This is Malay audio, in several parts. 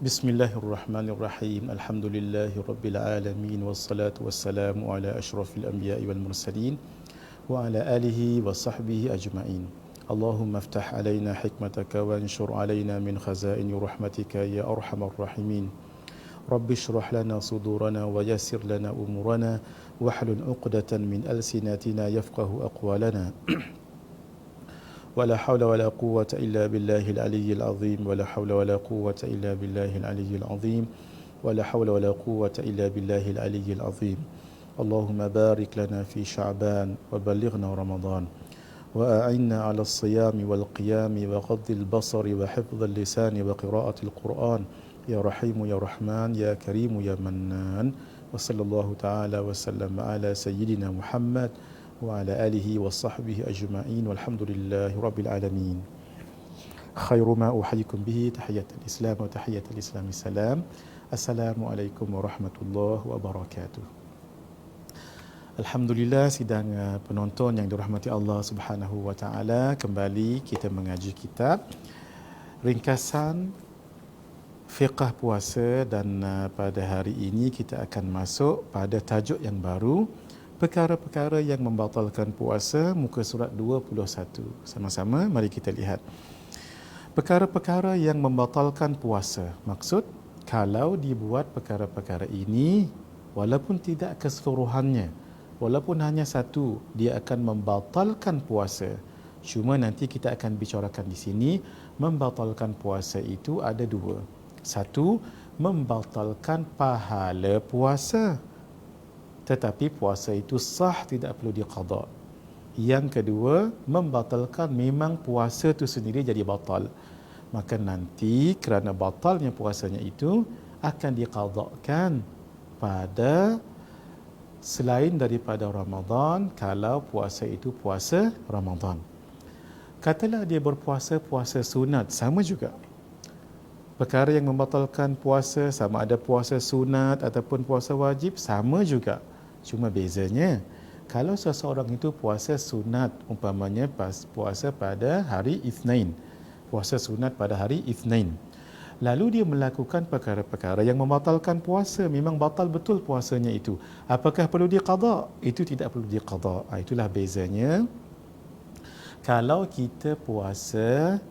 Bismillahirrahmanirrahim. Alhamdulillahirabbil alamin wassalatu wassalamu ala asyrafil anbiya'i wal mursalin wa ala alihi wa sahbihi ajma'in. Allahumma iftah alaina hikmataka wa anshur alaina min khazaini rahmatika ya arhamar rahimin. Rabbi shrah lana sudurana wa yassir lana umurana wahlul 'uqdatan min alsinatina yafqahu aqwalana. ولا حول ولا قوة إلا بالله العلي العظيم ولا حول ولا قوة إلا بالله العلي العظيم ولا حول ولا قوة إلا بالله العلي العظيم. اللهم بارك لنا في شعبان وبلغنا رمضان وأعنا على الصيام والقيام وغض البصر وحفظ اللسان وقراءة القرآن يا رحيم يا رحمن يا كريم يا منان. وصلى الله تعالى وسلم على سيدنا محمد وعلى آله وصحبه أجمعين والحمد لله رب العالمين. خير ما أحييكم به تحية الإسلام وتحية الإسلام السلام. السلام عليكم ورحمة الله وبركاته. Alhamdulillah, sidang penonton yang dirahmati Allah Subhanahu wa taala, kembali kita mengaji kitab ringkasan fiqh puasa dan pada hari ini kita akan masuk pada tajuk yang baru, perkara-perkara yang membatalkan puasa, muka surat 21. Sama-sama mari kita lihat. Perkara-perkara yang membatalkan puasa. Maksud, kalau dibuat perkara-perkara ini, walaupun tidak keseluruhannya, walaupun hanya satu, dia akan membatalkan puasa. Cuma nanti kita akan bicarakan di sini, membatalkan puasa itu ada dua. Satu, membatalkan pahala puasa. Tetapi puasa itu sah, tidak perlu diqada. Yang kedua, membatalkan memang puasa itu sendiri jadi batal. Maka nanti kerana batalnya puasanya itu akan diqadakan pada selain daripada Ramadan, kalau puasa itu puasa Ramadan. Katalah dia berpuasa puasa sunat, sama juga. Perkara yang membatalkan puasa, sama ada puasa sunat ataupun puasa wajib, sama juga. Cuma bezanya, kalau seseorang itu puasa sunat, umpamanya puasa pada hari Ithnain, puasa sunat pada hari Ithnain, lalu dia melakukan perkara-perkara yang membatalkan puasa, memang batal betul puasanya itu, apakah perlu diqada? Itu tidak perlu diqada. Itulah bezanya. Kalau kita puasa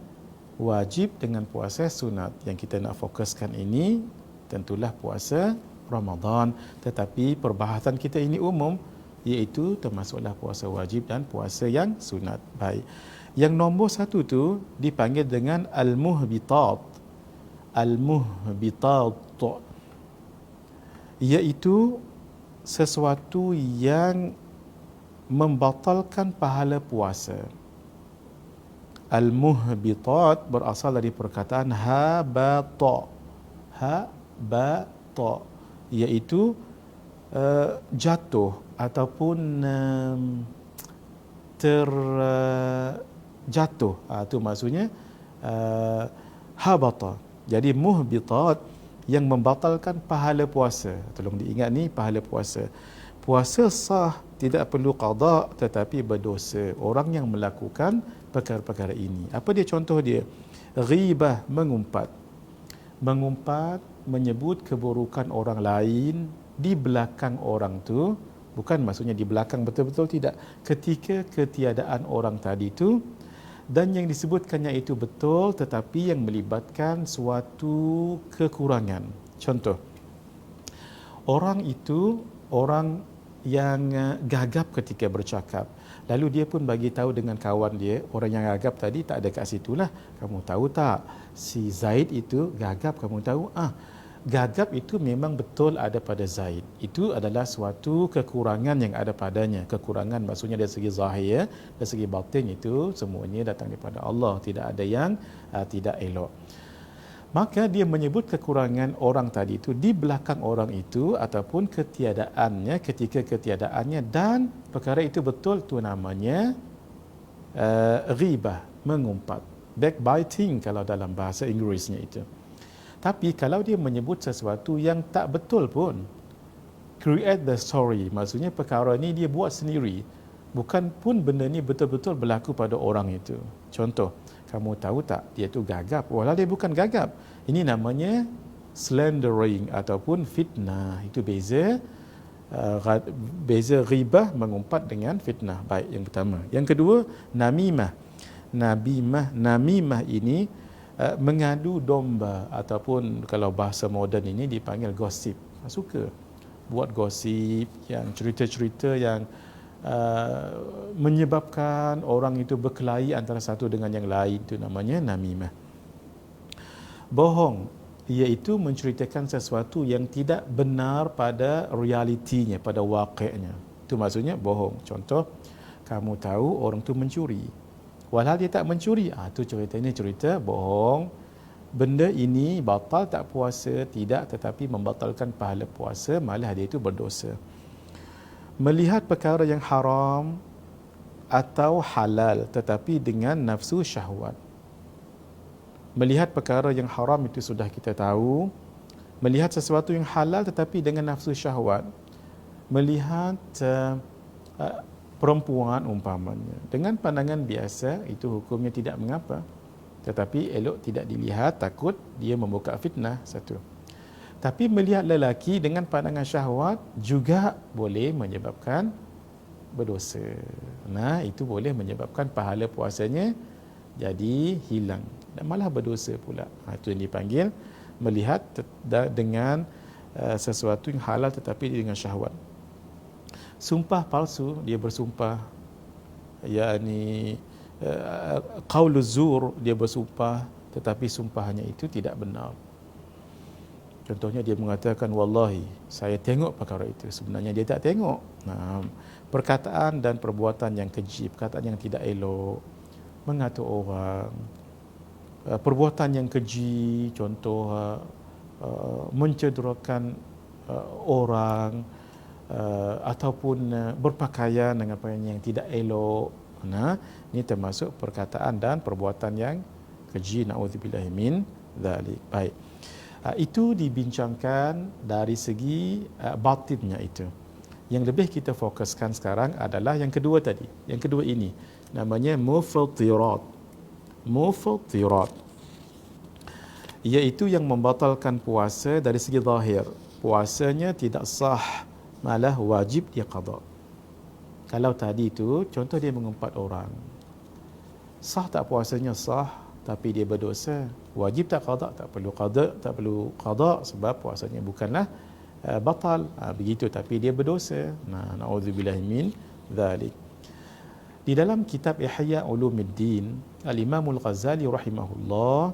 wajib dengan puasa sunat, yang kita nak fokuskan ini tentulah puasa Ramadan, tetapi perbahasan kita ini umum, iaitu termasuklah puasa wajib dan puasa yang sunat. Baik. Yang nombor satu tu dipanggil dengan al-muhbitat. Al-muhbitat, iaitu sesuatu yang membatalkan pahala puasa. Al-muhbitat berasal dari perkataan habata. Habata, iaitu jatuh ataupun terjatuh. Itu maksudnya habata. Jadi muhbitat yang membatalkan pahala puasa. Tolong diingat ni, pahala puasa. Puasa sah, tidak perlu qada, tetapi berdosa orang yang melakukan perkara-perkara ini. Apa dia contoh dia? Ghibah, mengumpat. Mengumpat, menyebut keburukan orang lain di belakang orang tu, bukan maksudnya di belakang betul-betul, tidak, ketika ketiadaan orang tadi tu, dan yang disebutkannya itu betul tetapi yang melibatkan suatu kekurangan. Contoh, orang itu orang yang gagap ketika bercakap, lalu dia pun bagi tahu dengan kawan dia, orang yang gagap tadi tak ada kat situlah, kamu tahu tak si Zaid itu gagap, kamu tahu? Gagap itu memang betul ada pada Zaid. Itu adalah suatu kekurangan yang ada padanya. Kekurangan maksudnya dari segi zahir, dari segi batin, itu semuanya datang daripada Allah, tidak ada yang tidak elok. Maka dia menyebut kekurangan orang tadi itu di belakang orang itu ataupun ketiadaannya, ketika ketiadaannya, dan perkara itu betul, tu namanya ghibah, mengumpat, backbiting kalau dalam bahasa Inggerisnya itu. Tapi kalau dia menyebut sesuatu yang tak betul pun, create the story, maksudnya perkara ni dia buat sendiri, bukan pun benda ni betul-betul berlaku pada orang itu. Contoh, kamu tahu tak dia tu gagap? Walau dia bukan gagap, ini namanya slandering ataupun fitnah. Itu beza. Beza ghibah, mengumpat, dengan fitnah. Baik, yang pertama. Yang kedua, namimah. Namimah ini mengadu domba, ataupun kalau bahasa moden ini dipanggil gosip. Suka buat gosip, yang cerita-cerita yang menyebabkan orang itu berkelahi antara satu dengan yang lain. Itu namanya namimah. Bohong, iaitu menceritakan sesuatu yang tidak benar pada realitinya, pada waqi'nya. Itu maksudnya bohong. Contoh, kamu tahu orang tu mencuri, walhal dia tak mencuri. Itu cerita ini cerita bohong. Benda ini batal tak puasa? Tidak, tetapi membatalkan pahala puasa, malah dia itu berdosa. Melihat perkara yang haram atau halal tetapi dengan nafsu syahwat. Melihat perkara yang haram itu sudah kita tahu. Melihat sesuatu yang halal tetapi dengan nafsu syahwat. Melihat perempuan umpamanya dengan pandangan biasa, itu hukumnya tidak mengapa. Tetapi elok tidak dilihat, takut dia membuka fitnah, satu. Tapi melihat lelaki dengan pandangan syahwat juga boleh menyebabkan berdosa. Nah, itu boleh menyebabkan pahala puasanya jadi hilang dan malah berdosa pula. Itu yang dipanggil melihat dengan sesuatu yang halal tetapi dengan syahwat. Sumpah palsu, dia bersumpah, yakni qauluz zur, dia bersumpah tetapi sumpahnya itu tidak benar. Contohnya dia mengatakan, wallahi saya tengok perkara itu, sebenarnya dia tak tengok. Perkataan dan perbuatan yang keji, perkataan yang tidak elok, mengatur orang, perbuatan yang keji, contoh mencederakan orang, ataupun berpakaian dengan pakaian yang tidak elok. Ini termasuk perkataan dan perbuatan yang keji, na'udzubillahi min dzalik. Baik. Itu dibincangkan dari segi batinnya itu. Yang lebih kita fokuskan sekarang adalah yang kedua tadi. Yang kedua ini namanya mufattirat. Mufattirat, iaitu yang membatalkan puasa dari segi zahir. Puasanya tidak sah, malah wajib dia qada. Kalau tadi itu contoh dia mengumpat orang, sah tak puasanya? Sah, tapi dia berdosa. Wajib tak qada? Tak perlu qada sebab puasanya bukanlah batal. Begitu, tapi dia berdosa. Na'udzubillahi min dzalik. Di dalam kitab Ihya Ulumuddin, Al-Imam Al-Ghazali rahimahullah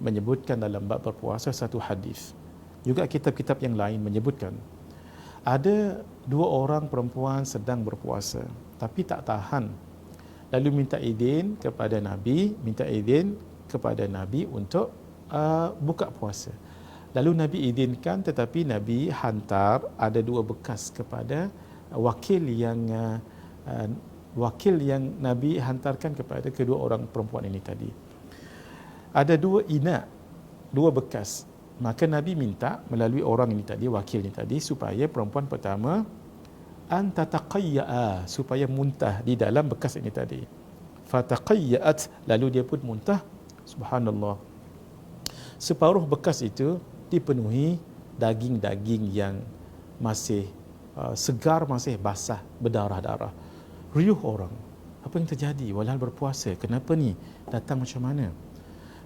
menyebutkan dalam bab berpuasa satu hadis. Juga kitab-kitab yang lain menyebutkan ada dua orang perempuan sedang berpuasa tapi tak tahan, lalu minta izin kepada Nabi untuk buka puasa. Lalu Nabi izinkan, tetapi Nabi hantar ada dua bekas kepada wakil yang Nabi hantarkan kepada kedua orang perempuan ini tadi. Ada dua bekas. Maka Nabi minta melalui orang ini tadi, wakil ini tadi, supaya perempuan pertama tataqayya'a, supaya muntah di dalam bekas ini tadi. Fataqayya'at, lalu dia pun muntah. Subhanallah. Separuh bekas itu dipenuhi daging-daging yang masih segar, masih basah, berdarah-darah. Riuh orang. Apa yang terjadi? Walhal berpuasa. Kenapa ni? Datang macam mana?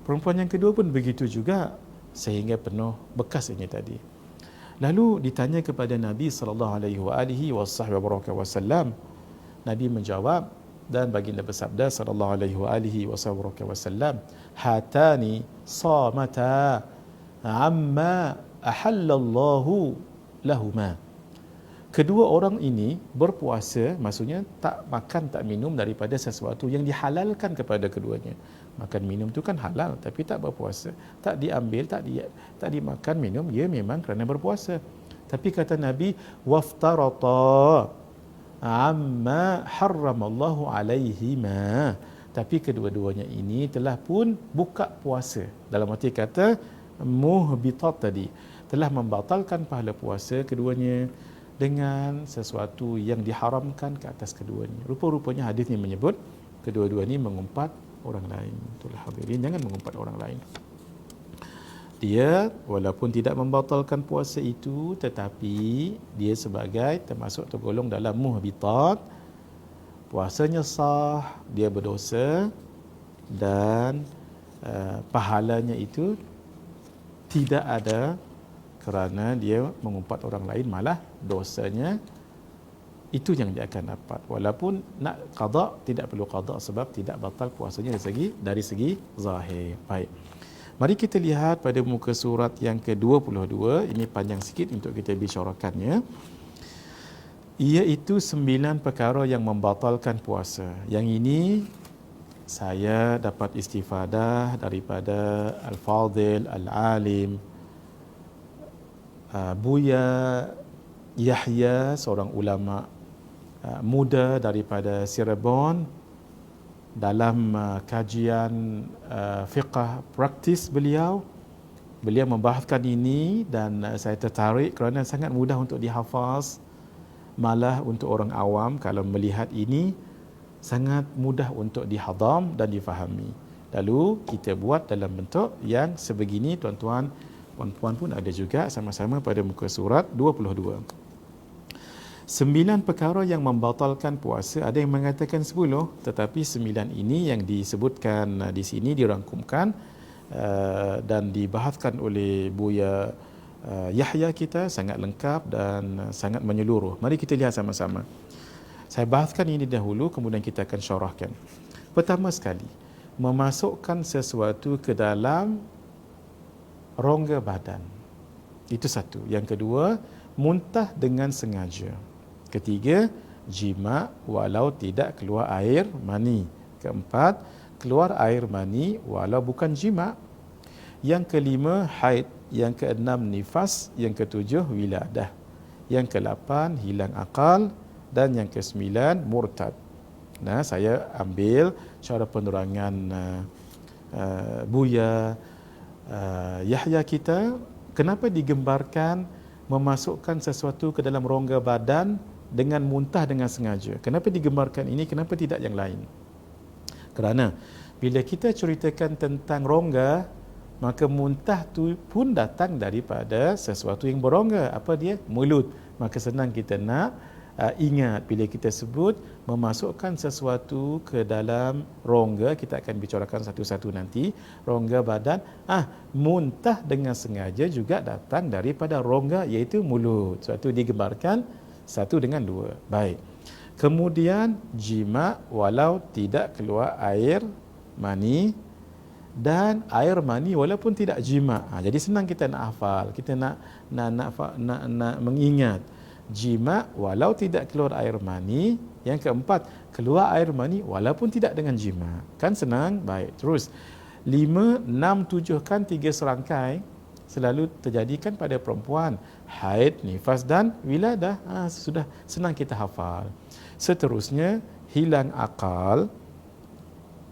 Perempuan yang kedua pun begitu juga, sehingga penuh bekas ini tadi. Lalu ditanya kepada Nabi SAW. Nabi menjawab dan baginda bersabda SAW, hatani samata amma ahallallahu lahuma. Kedua orang ini berpuasa, maksudnya tak makan tak minum daripada sesuatu yang dihalalkan kepada keduanya. Makan minum tu kan halal, tapi tak berpuasa, tak diambil, tak dimakan minum, ia memang kerana berpuasa. Tapi kata Nabi, waftarata amma harramallahu alaihima. Tapi kedua-duanya ini telah pun buka puasa. Dalam arti kata muhbitat tadi, telah membatalkan pahala puasa keduanya dengan sesuatu yang diharamkan ke atas keduanya. Rupa-rupanya hadis ini menyebut kedua-dua ini mengumpat orang lain. Itulah hadirin, jangan mengumpat orang lain. dia walaupun tidak membatalkan puasa itu, tetapi dia sebagai termasuk tergolong dalam muhbitat, puasanya sah, dia berdosa dan pahalanya itu tidak ada kerana dia mengumpat orang lain, malah dosanya itu yang dia akan dapat. Walaupun nak qada, tidak perlu qada sebab tidak batal puasanya dari segi zahir. Baik. Mari kita lihat pada muka surat yang ke-22. Ini panjang sikit untuk kita bicarakannya. Iaitu 9 perkara yang membatalkan puasa. Yang ini saya dapat istifadah daripada Al-Fadhil Al-Alim Buya Yahya, seorang ulama muda daripada Cirebon, dalam kajian fiqh praktis beliau membahaskan ini dan saya tertarik kerana sangat mudah untuk dihafaz, malah untuk orang awam kalau melihat ini sangat mudah untuk dihadam dan difahami. Lalu kita buat dalam bentuk yang sebegini, tuan-tuan, puan-puan pun ada juga sama-sama pada muka surat 22. 9 perkara yang membatalkan puasa, ada yang mengatakan 10, tetapi 9 ini yang disebutkan di sini dirangkumkan dan dibahaskan oleh Buya Yahya kita sangat lengkap dan sangat menyeluruh. Mari kita lihat sama-sama. Saya bahaskan ini dahulu, kemudian kita akan syarahkan. Pertama sekali, memasukkan sesuatu ke dalam rongga badan. Itu satu. Yang kedua, muntah dengan sengaja. Ketiga, jima walau tidak keluar air mani. Keempat, keluar air mani walau bukan jima. Yang kelima, haid. Yang keenam, nifas. Yang ketujuh, wiladah. Yang ke-8, hilang akal. Dan yang ke-9, murtad. Nah, saya ambil cara penerangan Buya Yahya kita. Kenapa digembarkan memasukkan sesuatu ke dalam rongga badan dengan muntah dengan sengaja? Kenapa digembarkan ini? Kenapa tidak yang lain? Kerana bila kita ceritakan tentang rongga, maka muntah tu pun datang daripada sesuatu yang berongga. Apa dia? Mulut. Maka senang kita nak ingat bila kita sebut memasukkan sesuatu ke dalam rongga, kita akan bicarakan satu-satu nanti, rongga badan. Muntah dengan sengaja juga datang daripada rongga, iaitu mulut. Suatu digembarkan satu dengan dua. Baik. Kemudian jima walau tidak keluar air mani, dan air mani walaupun tidak jima. Jadi senang kita nak hafal, kita nak mengingat. Jima walau tidak keluar air mani. Yang keempat, keluar air mani walaupun tidak dengan jima. Kan senang? Baik. Terus 5, 6, 7 kan 3 serangkai selalu terjadikan pada perempuan. Haid, nifas dan wiladah. Sudah senang kita hafal. Seterusnya, hilang akal.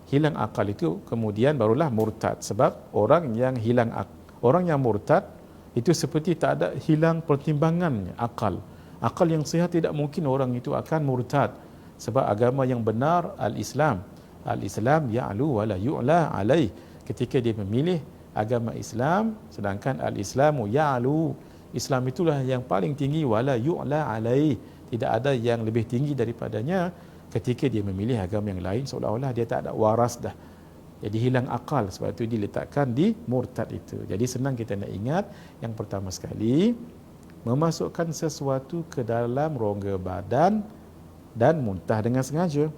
Hilang akal itu kemudian barulah murtad. Sebab orang yang murtad itu seperti tak ada, hilang pertimbangannya, akal. Akal yang sihat, tidak mungkin orang itu akan murtad. Sebab agama yang benar al-Islam. Al-Islam ya'lu wa la yu'la alaih. Ketika dia memilih agama Islam, sedangkan al-Islamu ya'lu. Islam itulah yang paling tinggi, wa la yu'la alaih. Tidak ada yang lebih tinggi daripadanya. Ketika dia memilih agama yang lain, seolah-olah dia tak ada waras dah. Jadi hilang akal, sebab itu diletakkan di murtad itu. Jadi senang kita nak ingat. Yang pertama sekali, memasukkan sesuatu ke dalam rongga badan dan muntah dengan sengaja.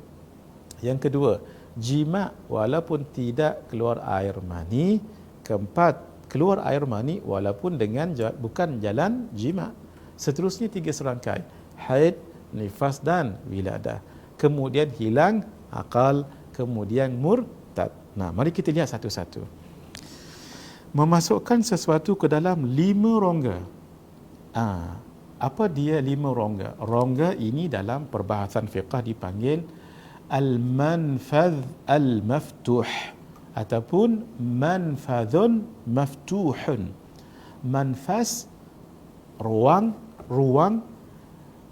Yang kedua, jima walaupun tidak keluar air mani. Keempat, keluar air mani walaupun bukan jalan jima. Seterusnya 3 serangkai, haid, nifas dan wiladah. Kemudian hilang akal, kemudian murtad. Nah, mari kita lihat satu-satu. Memasukkan sesuatu ke dalam 5 rongga. Apa dia 5 rongga? Rongga ini dalam perbahasan fiqh dipanggil al-manfadh al-maftuh ataupun manfadhun maftuhun. Manfas, ruang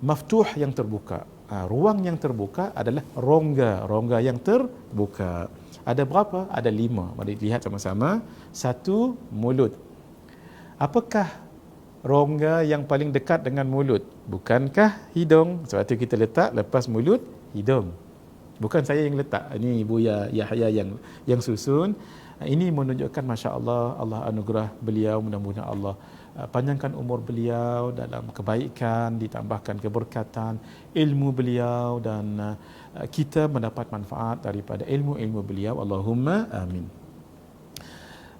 maftuh yang terbuka. Ruang yang terbuka adalah rongga yang terbuka. Ada berapa? Ada 5. Mari lihat sama-sama. 1, mulut. Apakah rongga yang paling dekat dengan mulut? Bukankah hidung? Sebab itu kita letak lepas mulut, hidung. Bukan saya yang letak, ini Buya Yahya yang susun. Ini menunjukkan Masya Allah, Allah anugerah beliau, mudah-mudahan Allah panjangkan umur beliau dalam kebaikan, ditambahkan keberkatan ilmu beliau, dan kita mendapat manfaat daripada ilmu-ilmu beliau. Allahumma amin.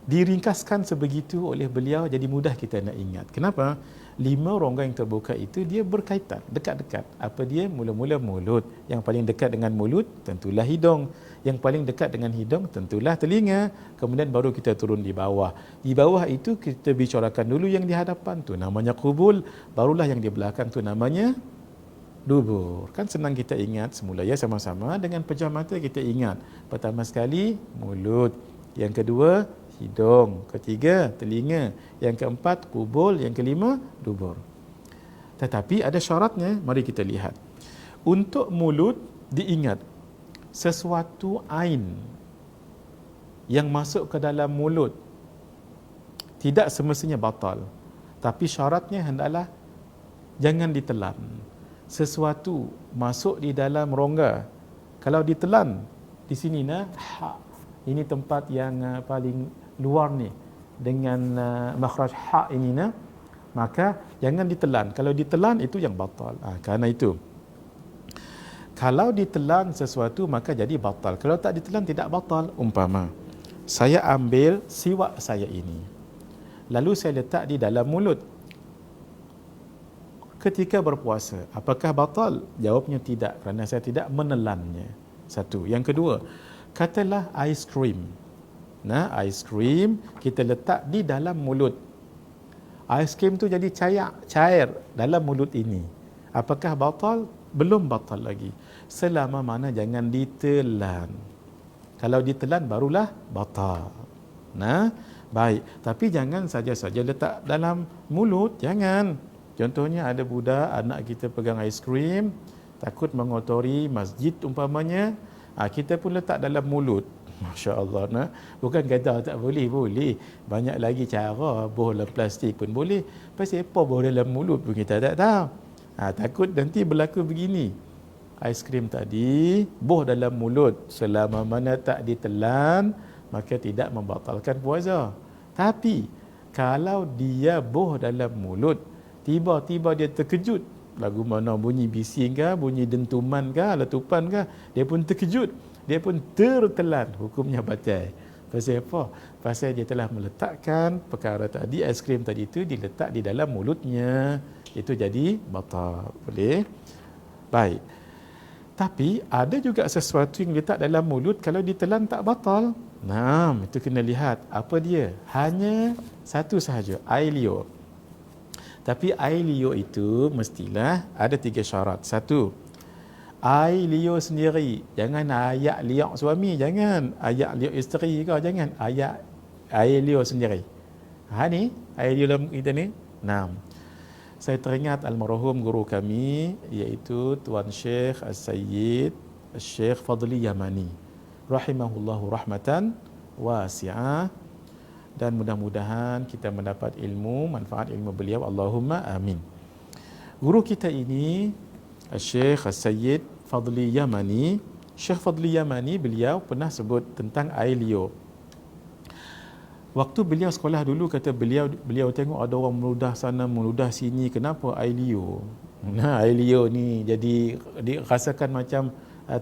Diringkaskan sebegitu oleh beliau, jadi mudah kita nak ingat. Kenapa? 5 rongga yang terbuka itu dia berkaitan, dekat-dekat. Apa dia? Mula-mula mulut. Yang paling dekat dengan mulut tentulah hidung. Yang paling dekat dengan hidung tentulah telinga. Kemudian baru kita turun di bawah. Di bawah itu kita bicarakan dulu yang di hadapan tu namanya qubul, barulah yang di belakang tu namanya dubur. Kan senang kita ingat semula ya, sama-sama dengan pejam mata kita ingat. Pertama sekali mulut, yang kedua hidung, ketiga telinga, yang keempat qubul, yang kelima dubur. Tetapi ada syaratnya, mari kita lihat. Untuk mulut diingat, sesuatu ain yang masuk ke dalam mulut tidak semestinya batal, tapi syaratnya hendaklah jangan ditelan. Sesuatu masuk di dalam rongga, kalau ditelan di sini ha, ini tempat yang paling luar ni dengan makhraj ha ini maka jangan ditelan. Kalau ditelan itu yang batal. Kerana itu kalau ditelan sesuatu maka jadi batal. Kalau tak ditelan tidak batal. Umpama saya ambil siwak saya ini, lalu saya letak di dalam mulut ketika berpuasa, apakah batal? Jawabnya tidak, kerana saya tidak menelannya. Satu. Yang kedua, katalah aiskrim. Aiskrim kita letak di dalam mulut. Aiskrim tu jadi cair dalam mulut ini. Apakah batal? Belum batal lagi. Selama mana jangan ditelan. Kalau ditelan barulah batal. Baik. Tapi jangan saja-saja letak dalam mulut. Jangan. Contohnya ada budak, anak kita pegang aiskrim, takut mengotori masjid umpamanya. Kita pun letak dalam mulut. Masya Allah. Bukan kata tak boleh, boleh. Banyak lagi cara. Bola plastik pun boleh. Pasal apa bola dalam mulut pun kita tak tahu. Takut nanti berlaku begini. Aiskrim tadi boh dalam mulut, selama mana tak ditelan maka tidak membatalkan puasa. Tapi kalau dia boh dalam mulut, tiba-tiba dia terkejut, lagu mana bunyi bising ke, bunyi dentuman ke, letupan ke, dia pun terkejut, dia pun tertelan, hukumnya batal. Pasal apa? Pasal dia telah meletakkan perkara tadi, aiskrim tadi itu diletak di dalam mulutnya, itu jadi batal. Boleh? Baik. Tapi ada juga sesuatu yang letak dalam mulut, kalau ditelan tak batal. Itu kena lihat apa dia. Hanya satu sahaja, air liur. Tapi air liur itu mestilah ada 3 syarat. Satu, air liur sendiri. Jangan ayak liur suami, jangan. Ayak liur isteri ke, jangan. Air liur sendiri. Ni air liur dalam kita ni. Saya teringat almarhum guru kami, iaitu Tuan Syekh As-Sayyid Syekh Fadli Yamani, rahimahullahu rahmatan wasi'ah. Dan mudah-mudahan kita mendapat ilmu, manfaat ilmu beliau. Allahumma amin. Guru kita ini Syekh As-Sayyid Fadli Yamani. Syekh Fadli Yamani, beliau pernah sebut tentang air liur. Waktu beliau sekolah dulu, kata beliau tengok ada orang meludah sana, meludah sini. Kenapa air liur? Air liur ni jadi dirasakan macam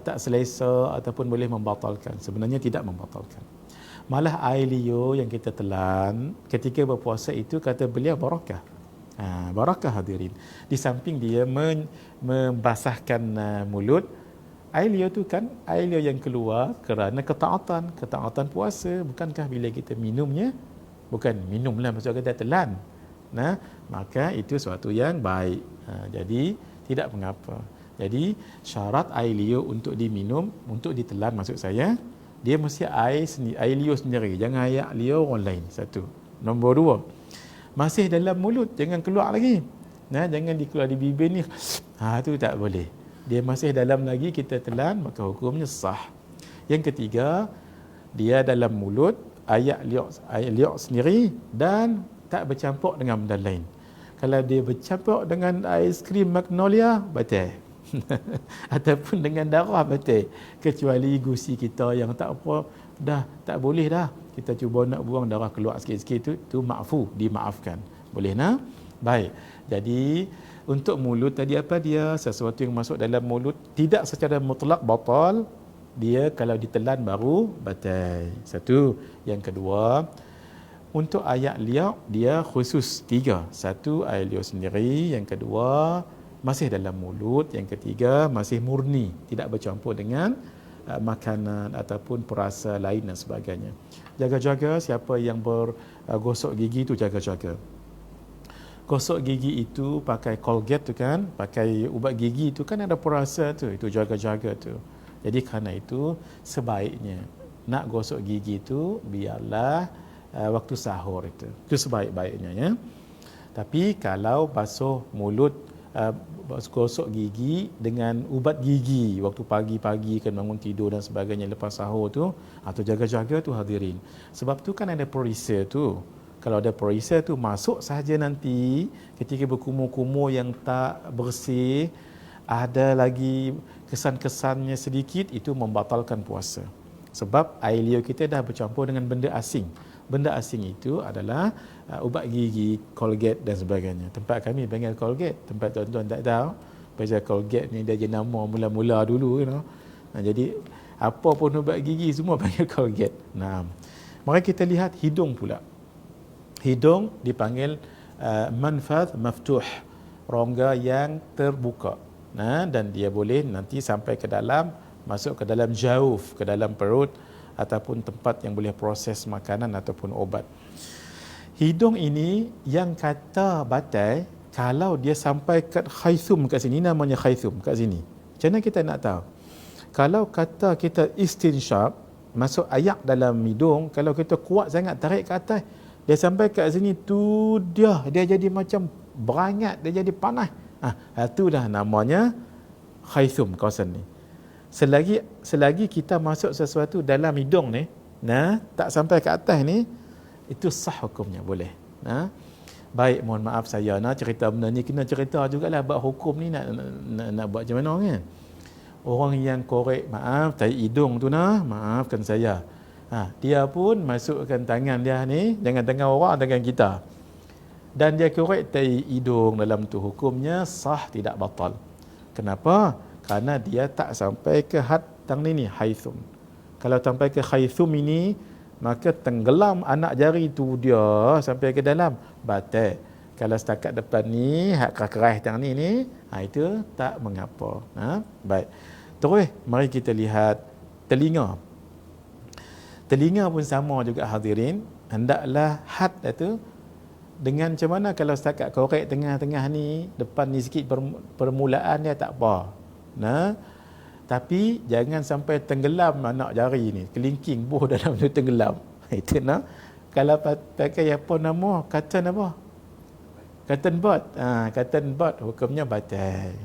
tak selesa ataupun boleh membatalkan. Sebenarnya tidak membatalkan. Malah air liur yang kita telan ketika berpuasa itu, kata beliau, barakah. Barakah hadirin. Di samping dia membasahkan mulut, air liur tu kan air liur yang keluar kerana ketaatan puasa. Bukankah bila kita minumnya, bukan minumlah maksud kata telan, maka itu suatu yang baik. Jadi tidak mengapa. Jadi syarat air liur untuk diminum, untuk ditelan maksud saya, dia mesti air liur sendiri, jangan air liur orang lain. Satu. Nombor 2, masih dalam mulut, jangan keluar lagi. Jangan dikeluar di bibir ni. Tu tak boleh. Dia masih dalam lagi kita telan, maka hukumnya sah. Yang ketiga, dia dalam mulut, air liur sendiri dan tak bercampur dengan benda lain. Kalau dia bercampur dengan aiskrim magnolia, batal. Ataupun dengan darah, batal. Kecuali gusi kita yang tak apa, dah tak boleh dah. Kita cuba nak buang darah keluar sikit-sikit tu maafu, dimaafkan. Boleh nah? Baik. Jadi untuk mulut tadi apa dia? Sesuatu yang masuk dalam mulut tidak secara mutlak batal. Dia kalau ditelan baru batal. Satu. Yang kedua, untuk ayak liak dia khusus 3. Satu, air liur sendiri. Yang kedua, masih dalam mulut. Yang ketiga, masih murni, tidak bercampur dengan makanan ataupun perasa lain dan sebagainya. Jaga-jaga siapa yang bergosok gigi tu, jaga-jaga. Gosok gigi itu pakai Colgate tu kan, pakai ubat gigi tu kan ada perasa tu, itu jaga-jaga tu. Jadi kerana itu sebaiknya nak gosok gigi tu biarlah waktu sahur itu sebaik-baiknya ya. Tapi kalau basuh mulut, gosok gigi dengan ubat gigi waktu pagi-pagi kan bangun tidur dan sebagainya lepas sahur tu, atau jaga-jaga tu hadirin. Sebab tu kan ada perisa tu. Kalau ada perisa tu masuk sahaja nanti ketika berkumur-kumur yang tak bersih, ada lagi kesan-kesannya sedikit, itu membatalkan puasa. Sebab air liur kita dah bercampur dengan benda asing. Benda asing itu adalah ubat gigi, Colgate dan sebagainya. Tempat kami panggil Colgate, tempat tuan-tuan tak tahu. Pasal Colgate ni dia jenama mula-mula dulu, you know. Jadi apa pun ubat gigi semua panggil Colgate. Nah, mari kita lihat hidung pula. Hidung dipanggil manfadh maftuh, rongga yang terbuka. Nah, dan dia boleh nanti sampai ke dalam, masuk ke dalam jauf, ke dalam perut, ataupun tempat yang boleh proses makanan ataupun obat. Hidung ini yang kata batal kalau dia sampai kat khaithum kat sini, namanya khaithum kat sini. Macam mana kita nak tahu? Kalau kata kita istinsyaq, masuk ayak dalam hidung, kalau kita kuat sangat tarik ke atas, dia sampai kat sini tu dia jadi macam berangat, dia jadi panas. Itu dah namanya khaithum kawasan ni. Selagi kita masuk sesuatu dalam hidung ni, tak sampai ke atas ni, itu sah hukumnya, boleh. Baik, mohon maaf saya nak cerita benda ni, kena cerita jugalah bab hukum ni nak buat macam mana kan. Orang yang korek, maaf, tai hidung tu maafkan saya. Dia pun masukkan tangan dia ni, jangan tangan orang, tangan kita. Dan dia korek tai hidung dalam tu, hukumnya sah, tidak batal. Kenapa? Kerana dia tak sampai ke had tang ni haithum. Kalau sampai ke haithum ini, maka tenggelam anak jari tu dia sampai ke dalam, batal. Kalau setakat depan ni, had keras tang ni, itu tak mengapa. Baik. Terus mari kita lihat telinga. Telinga pun sama juga hadirin, hendaklah had itu dengan macam mana. Kalau setakat korek tengah-tengah ni, depan ni sikit permulaan dia tak apa. Tapi jangan sampai tenggelam anak jari ni, kelingking buh dalam tu tenggelam. Itu kalau pakai apa nama, cotton apa? Cotton bud. Cotton bud hukumnya batal.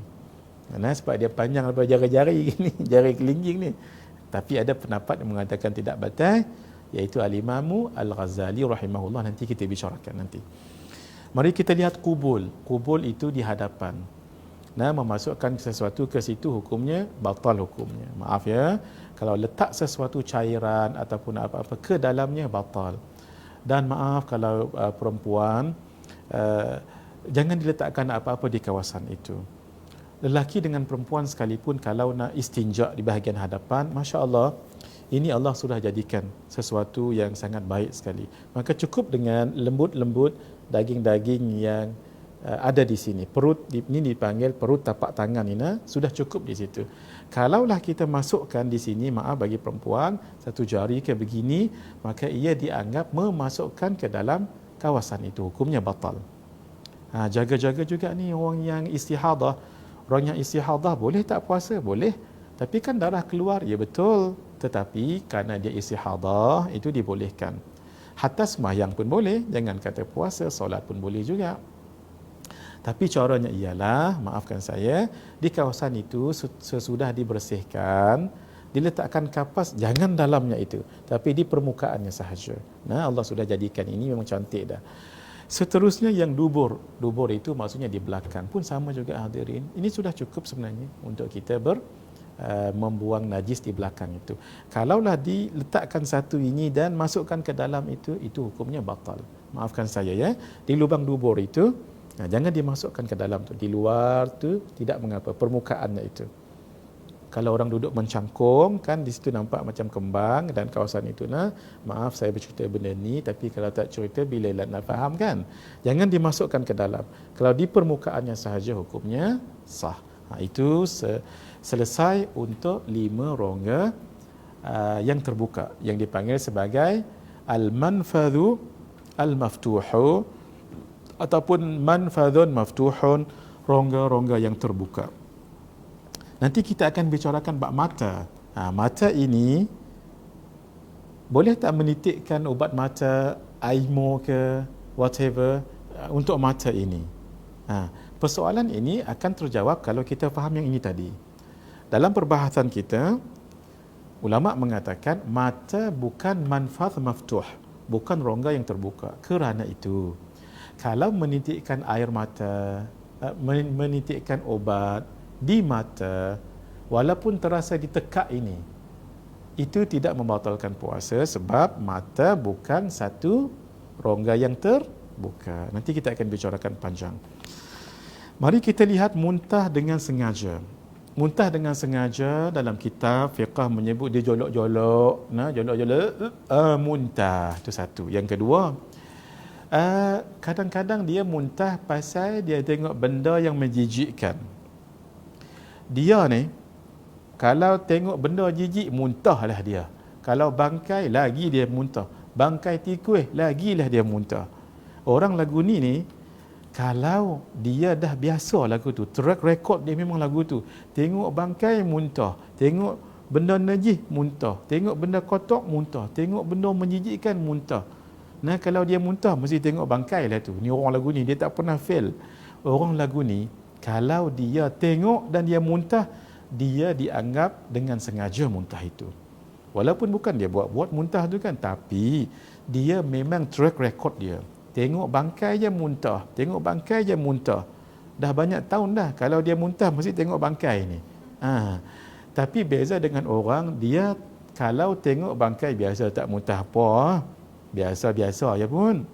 Sebab dia panjang daripada jari-jari ni, jari kelingking ni. Tapi ada pendapat yang mengatakan tidak batal, iaitu Al-Imam Al-Ghazali rahimahullah. Nanti kita bicarakan nanti. Mari kita lihat kubul. Kubul itu di hadapan. Memasukkan sesuatu ke situ, hukumnya batal hukumnya. Maaf ya, kalau letak sesuatu cairan ataupun apa-apa ke dalamnya, batal. Dan maaf kalau perempuan, jangan diletakkan apa-apa di kawasan itu. Lelaki dengan perempuan sekalipun kalau nak istinja di bahagian hadapan, Masya Allah, ini Allah sudah jadikan sesuatu yang sangat baik sekali. Maka cukup dengan lembut-lembut daging-daging yang ada di sini. Perut ini dipanggil perut tapak tangan ini, sudah cukup di situ. Kalaulah kita masukkan di sini, maaf bagi perempuan, satu jari ke begini, maka ia dianggap memasukkan ke dalam kawasan itu, hukumnya batal. Jaga-jaga juga ni orang yang istihadah. Orang yang istihadah boleh tak puasa? Boleh. Tapi kan darah keluar, ya betul. Tetapi kerana dia istihadah, itu dibolehkan. Hatta sembahyang pun boleh, jangan kata puasa, solat pun boleh juga. Tapi caranya ialah, maafkan saya, di kawasan itu sesudah dibersihkan, diletakkan kapas, jangan dalamnya itu, tapi di permukaannya sahaja. Allah sudah jadikan ini memang cantik dah. Seterusnya yang dubur. Dubur itu maksudnya di belakang. Pun sama juga hadirin. Ini sudah cukup sebenarnya untuk kita membuang najis di belakang itu. Kalaulah diletakkan satu ini dan masukkan ke dalam itu hukumnya batal. Maafkan saya ya. Di lubang dubur itu, jangan dimasukkan ke dalam tu. Di luar tu tidak mengapa, permukaannya itu. Kalau orang duduk mencangkung, kan di situ nampak macam kembang dan kawasan itu. Maaf saya bercerita benda ni, tapi kalau tak cerita bila nak faham kan? Jangan dimasukkan ke dalam. Kalau di permukaannya sahaja hukumnya sah. Itu selesai untuk 5 rongga yang terbuka, yang dipanggil sebagai al-manfadhu al-maftuhu ataupun manfadhun maftuhun, rongga-rongga yang terbuka. Nanti kita akan bicarakan bab mata. Mata ini boleh tak menitikkan ubat mata, aimo ke whatever untuk mata ini? Persoalan ini akan terjawab kalau kita faham yang ini tadi. Dalam perbahasan kita, ulama mengatakan mata bukan manfadh maftuh, bukan rongga yang terbuka. Kerana itu, kalau menitikkan air mata, menitikkan obat di mata, walaupun terasa ditekak ini, itu tidak membatalkan puasa sebab mata bukan satu rongga yang terbuka. Nanti kita akan bicarakan panjang. Mari kita lihat muntah dengan sengaja. Muntah dengan sengaja dalam kitab fiqh menyebut dia jolok-jolok, muntah. Itu satu. Yang kedua, kadang-kadang dia muntah pasal dia tengok benda yang menjijikkan. Dia ni, kalau tengok benda jijik, muntahlah dia. Kalau bangkai, lagi dia muntah. Bangkai tikus, lagilah dia muntah. Orang lagu ni, kalau dia dah biasa lagu tu, track record dia memang lagu tu. Tengok bangkai, muntah. Tengok benda najis, muntah. Tengok benda kotor, muntah. Tengok benda menjijikkan, muntah. Kalau dia muntah, mesti tengok bangkai lah tu. Ni orang lagu ni, dia tak pernah fail. Orang lagu ni, kalau dia tengok dan dia muntah, dia dianggap dengan sengaja muntah itu. Walaupun bukan dia buat-buat muntah tu kan, tapi dia memang track record dia. Tengok bangkai je muntah, tengok bangkai je muntah. Dah banyak tahun dah, kalau dia muntah mesti tengok bangkai ni. Tapi beza dengan orang, dia kalau tengok bangkai biasa tak muntah apa, biasa-biasa je pun.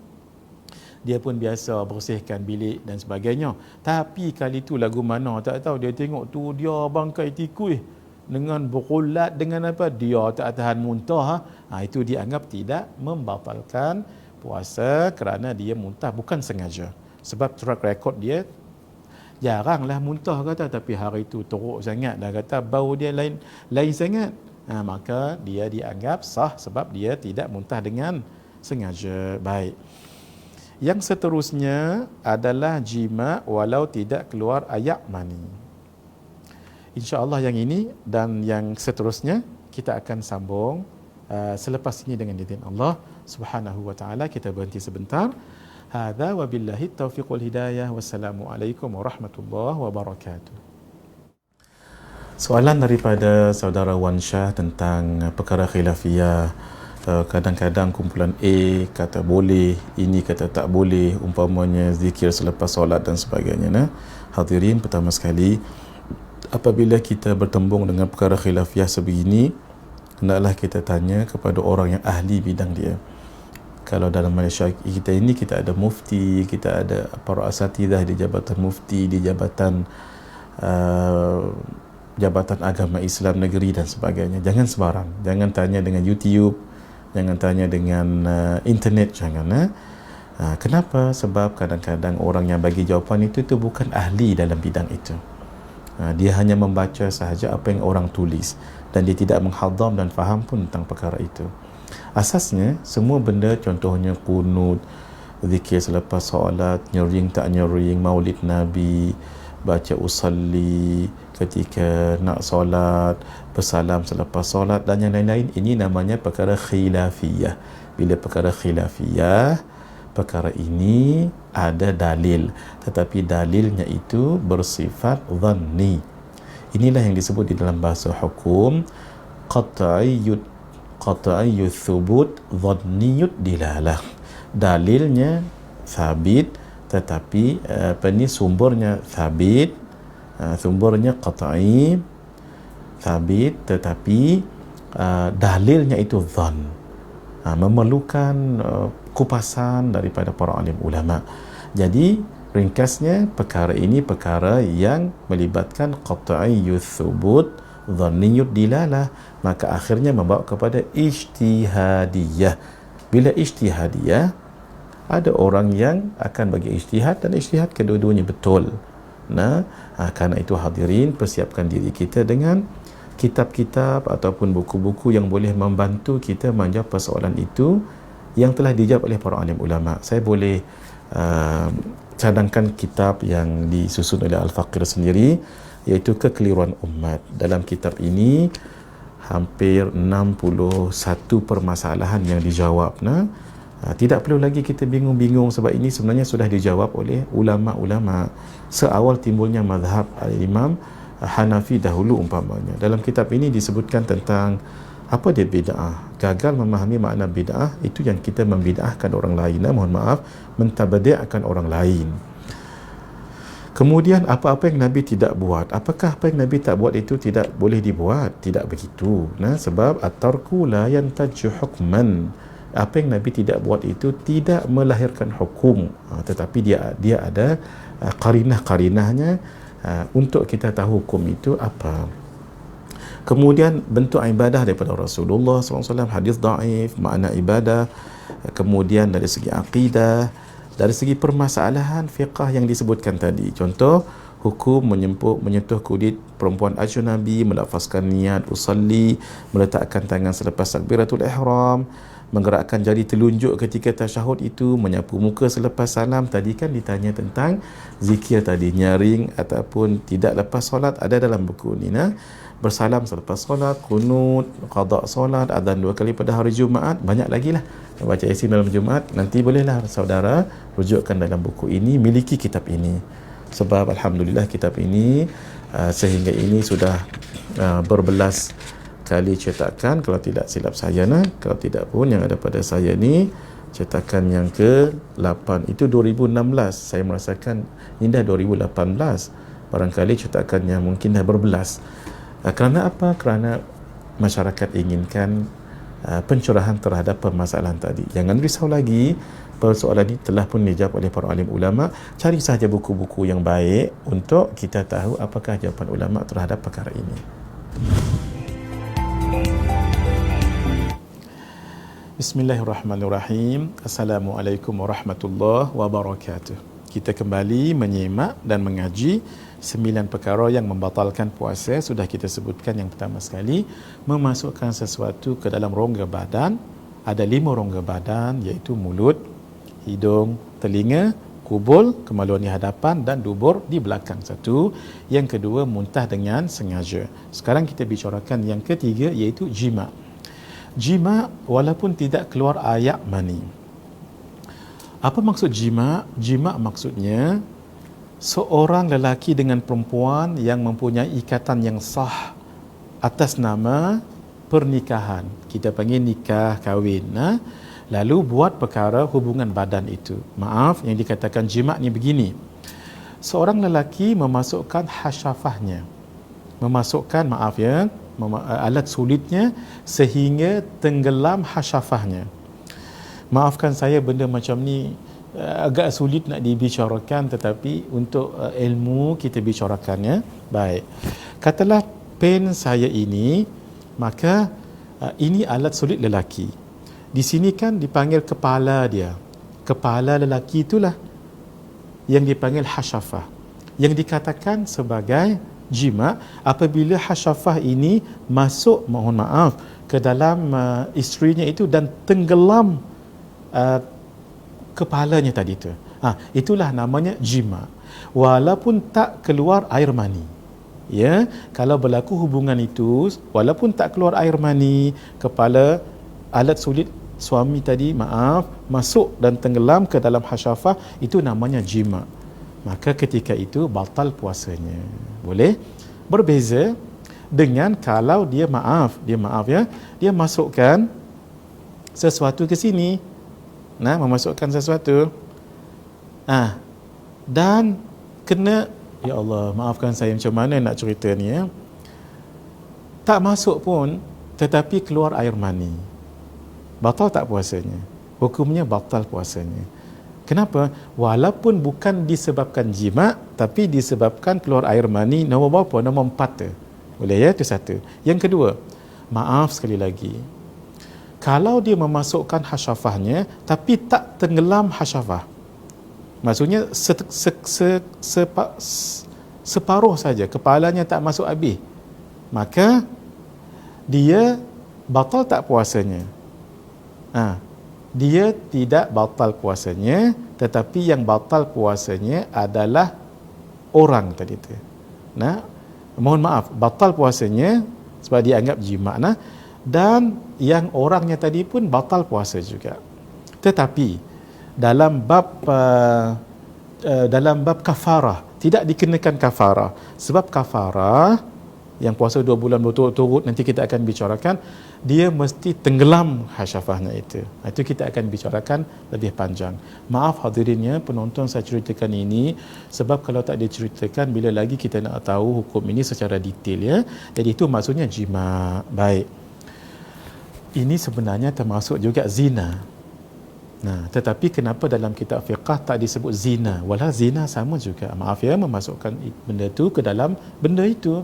Dia pun biasa bersihkan bilik dan sebagainya. Tapi kali tu lagu mana tak tahu, dia tengok tu dia bangkai tikus dengan berulat dengan apa, dia tak tahan muntah. Itu dianggap tidak membatalkan puasa kerana dia muntah bukan sengaja. Sebab track record dia jaranglah muntah kata, tapi hari itu teruk sangat dah kata bau dia lain sangat. Maka dia dianggap sah sebab dia tidak muntah dengan sengaja. Baik. Yang seterusnya adalah jima walau tidak keluar ayak mani. InsyaAllah yang ini dan yang seterusnya kita akan sambung selepas ini dengan izin Allah Subhanahu wa taala. Kita berhenti sebentar. Hadza wabillahi taufiq wal hidayah. Wassalamualaikum warahmatullahi wabarakatuh. Soalan daripada saudara Wan Shah tentang perkara khilafiyah. Kadang-kadang kumpulan A kata boleh, ini kata tak boleh, umpamanya zikir selepas solat dan sebagainya. Hadirin, pertama sekali, apabila kita bertembung dengan perkara khilafiyah sebegini, hendaklah kita tanya kepada orang yang ahli bidang dia. Kalau dalam Malaysia kita ini, kita ada mufti, kita ada para asatidah di jabatan mufti, di jabatan Jabatan Agama Islam Negeri dan sebagainya. Jangan sembarang, jangan tanya dengan YouTube, jangan tanya dengan internet, jangan. Kenapa? Sebab kadang-kadang orang yang bagi jawapan itu bukan ahli dalam bidang itu. Dia hanya membaca sahaja apa yang orang tulis dan dia tidak menghadam dan faham pun tentang perkara itu. Asasnya semua benda, contohnya kunut, zikir selepas solat, nyering tak nyering, maulid Nabi, baca usalli ketika nak solat, bersalam selepas solat dan yang lain-lain, ini namanya perkara khilafiyah. Bila perkara khilafiyah, perkara ini ada dalil, tetapi dalilnya itu bersifat dhanni. Inilah yang disebut di dalam bahasa hukum qat'iyyut thubut dhanniyut dilalah. Dalilnya sabit, tetapi sumbernya sabit, sumbernya qat'i, sabit, tetapi dalilnya itu dhan, memerlukan kupasan daripada para alim ulama. Jadi ringkasnya, perkara ini perkara yang melibatkan qat'iyyut thubut, dhanniyud dilalah, maka akhirnya membawa kepada ijtihadiyah. Bila ijtihadiyah, ada orang yang akan bagi ijtihad dan ijtihad kedua-duanya betul. Kerana itu hadirin, persiapkan diri kita dengan kitab-kitab ataupun buku-buku yang boleh membantu kita menjawab persoalan itu yang telah dijawab oleh para alim ulama. Saya boleh cadangkan kitab yang disusun oleh Al-Faqir sendiri, iaitu Kekeliruan Umat. Dalam kitab ini hampir 61 permasalahan yang dijawab. Tidak perlu lagi kita bingung-bingung, sebab ini sebenarnya sudah dijawab oleh ulama-ulama seawal timbulnya mazhab Imam Hanafi dahulu umpamanya. Dalam kitab ini disebutkan tentang apa dia bid'ah. Gagal memahami makna bid'ah, itu yang kita membid'ahkan orang lain, mohon maaf, mentabadi'kan orang lain. Kemudian apa-apa yang Nabi tidak buat, apakah apa yang Nabi tak buat itu tidak boleh dibuat? Tidak begitu. Sebab at-tarku la yantaju hukman. Apa yang Nabi tidak buat itu tidak melahirkan hukum, tetapi dia ada qarinah-qarinahnya untuk kita tahu hukum itu apa. Kemudian bentuk ibadah daripada Rasulullah SAW, hadis dhaif, makna ibadah, kemudian dari segi akidah, dari segi permasalahan fiqah yang disebutkan tadi. Contoh, hukum menyentuh kulit perempuan ajnabi, melafazkan niat usalli, meletakkan tangan selepas takbiratul ihram, menggerakkan jari telunjuk ketika tasyahud itu, menyapu muka selepas salam. Tadi kan ditanya tentang zikir tadi, nyaring ataupun tidak lepas solat, ada dalam buku ni. Bersalam selepas solat, kunut, qada solat, azan 2 kali pada hari Jumaat, banyak lagi lah. Baca Yasin dalam Jumaat, nanti bolehlah saudara rujukkan dalam buku ini, miliki kitab ini. Sebab alhamdulillah kitab ini sehingga ini sudah berbelas kali cetakan, kalau tidak silap saya, kalau tidak pun yang ada pada saya ni cetakan yang ke-8, itu 2016. Saya merasakan indah 2018, barangkali cetakannya mungkin dah berbelas. Kerana apa? Kerana masyarakat inginkan pencerahan terhadap permasalahan tadi. Jangan risau lagi, persoalan ini telah pun dijawab oleh para alim ulama. Cari saja buku-buku yang baik untuk kita tahu apakah jawapan ulama terhadap perkara ini. Bismillahirrahmanirrahim. Assalamualaikum warahmatullahi wabarakatuh. Kita kembali menyimak dan mengaji 9 perkara yang membatalkan puasa. Sudah kita sebutkan yang pertama sekali, memasukkan sesuatu ke dalam rongga badan. Ada 5 rongga badan, iaitu mulut, hidung, telinga, kubul, kemaluan di hadapan, dan dubur di belakang. Satu. Yang kedua, muntah dengan sengaja. Sekarang kita bicarakan yang ketiga, iaitu jima'. Jima' walaupun tidak keluar ayak mani. Apa maksud jima'? Jima' maksudnya seorang lelaki dengan perempuan yang mempunyai ikatan yang sah atas nama pernikahan. Kita panggil nikah kahwin. Lalu buat perkara hubungan badan itu. Maaf, yang dikatakan jima' ni begini. Seorang lelaki memasukkan hasyafahnya, memasukkan, alat sulitnya sehingga tenggelam hasyafahnya. Maafkan saya, benda macam ni agak sulit nak dibicarakan, tetapi untuk ilmu kita bicarakannya. Baik. Katalah pen saya ini, maka ini alat sulit lelaki. Di sini kan dipanggil kepala dia. Kepala lelaki itulah yang dipanggil hasyafah. Yang dikatakan sebagai jima' apabila hasyafah ini masuk, mohon maaf, ke dalam isterinya itu dan tenggelam kepalanya tadi tu. Itulah namanya jima'. Walaupun tak keluar air mani. Ya, kalau berlaku hubungan itu walaupun tak keluar air mani, kepala alat sulit suami tadi, masuk dan tenggelam ke dalam hasyafah, itu namanya jima'. Maka ketika itu batal puasanya. Boleh? Berbeza dengan kalau dia dia masukkan sesuatu ke sini. Memasukkan sesuatu. Dan kena, ya Allah, maafkan saya macam mana nak cerita ni ya. Tak masuk pun tetapi keluar air mani. Batal tak puasanya? Hukumnya batal puasanya. Kenapa? Walaupun bukan disebabkan jima, tapi disebabkan keluar air mani. Nombor berapa? Nombor 4 tu. Boleh ya? Itu satu. Yang kedua, maaf sekali lagi, kalau dia memasukkan hasyafahnya tapi tak tenggelam hasyafah, maksudnya separuh saja, kepalanya tak masuk habis, maka dia batal tak puasanya? Dia tidak batal puasanya, tetapi yang batal puasanya adalah orang tadi tu. Mohon maaf, batal puasanya sebab dia anggap jima. Dan yang orangnya tadi pun batal puasa juga. Tetapi dalam bab kafarah tidak dikenakan kafarah, sebab kafarah yang puasa 2 bulan berturut-turut nanti kita akan bicarakan, dia mesti tenggelam hasyafahnya itu. Itu kita akan bicarakan lebih panjang. Maaf hadirinnya, penonton saya ceritakan ini sebab kalau tak diceritakan, bila lagi kita nak tahu hukum ini secara detail ya. Jadi itu maksudnya jima. Baik. Ini sebenarnya termasuk juga zina. Tetapi kenapa dalam kitab fiqah tak disebut zina? Walau zina sama juga. Maaf ya, memasukkan benda itu ke dalam benda itu.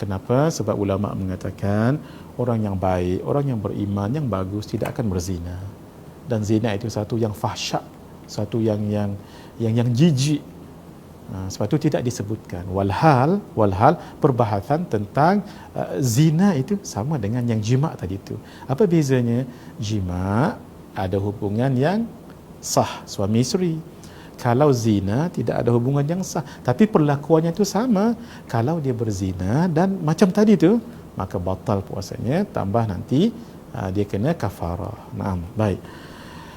Kenapa? Sebab ulama mengatakan orang yang baik, orang yang beriman, yang bagus tidak akan berzina. Dan zina itu satu yang fahsyak, satu yang jijik. Sebab itu tidak disebutkan. Walhal perbahasan tentang zina itu sama dengan yang jima tadi itu. Apa bezanya? Jima ada hubungan yang sah suami isteri. Kalau zina tidak ada hubungan yang sah, tapi perlakuannya itu sama. Kalau dia berzina dan macam tadi tu, maka batal puasanya, tambah nanti dia kena kafarah. Baik.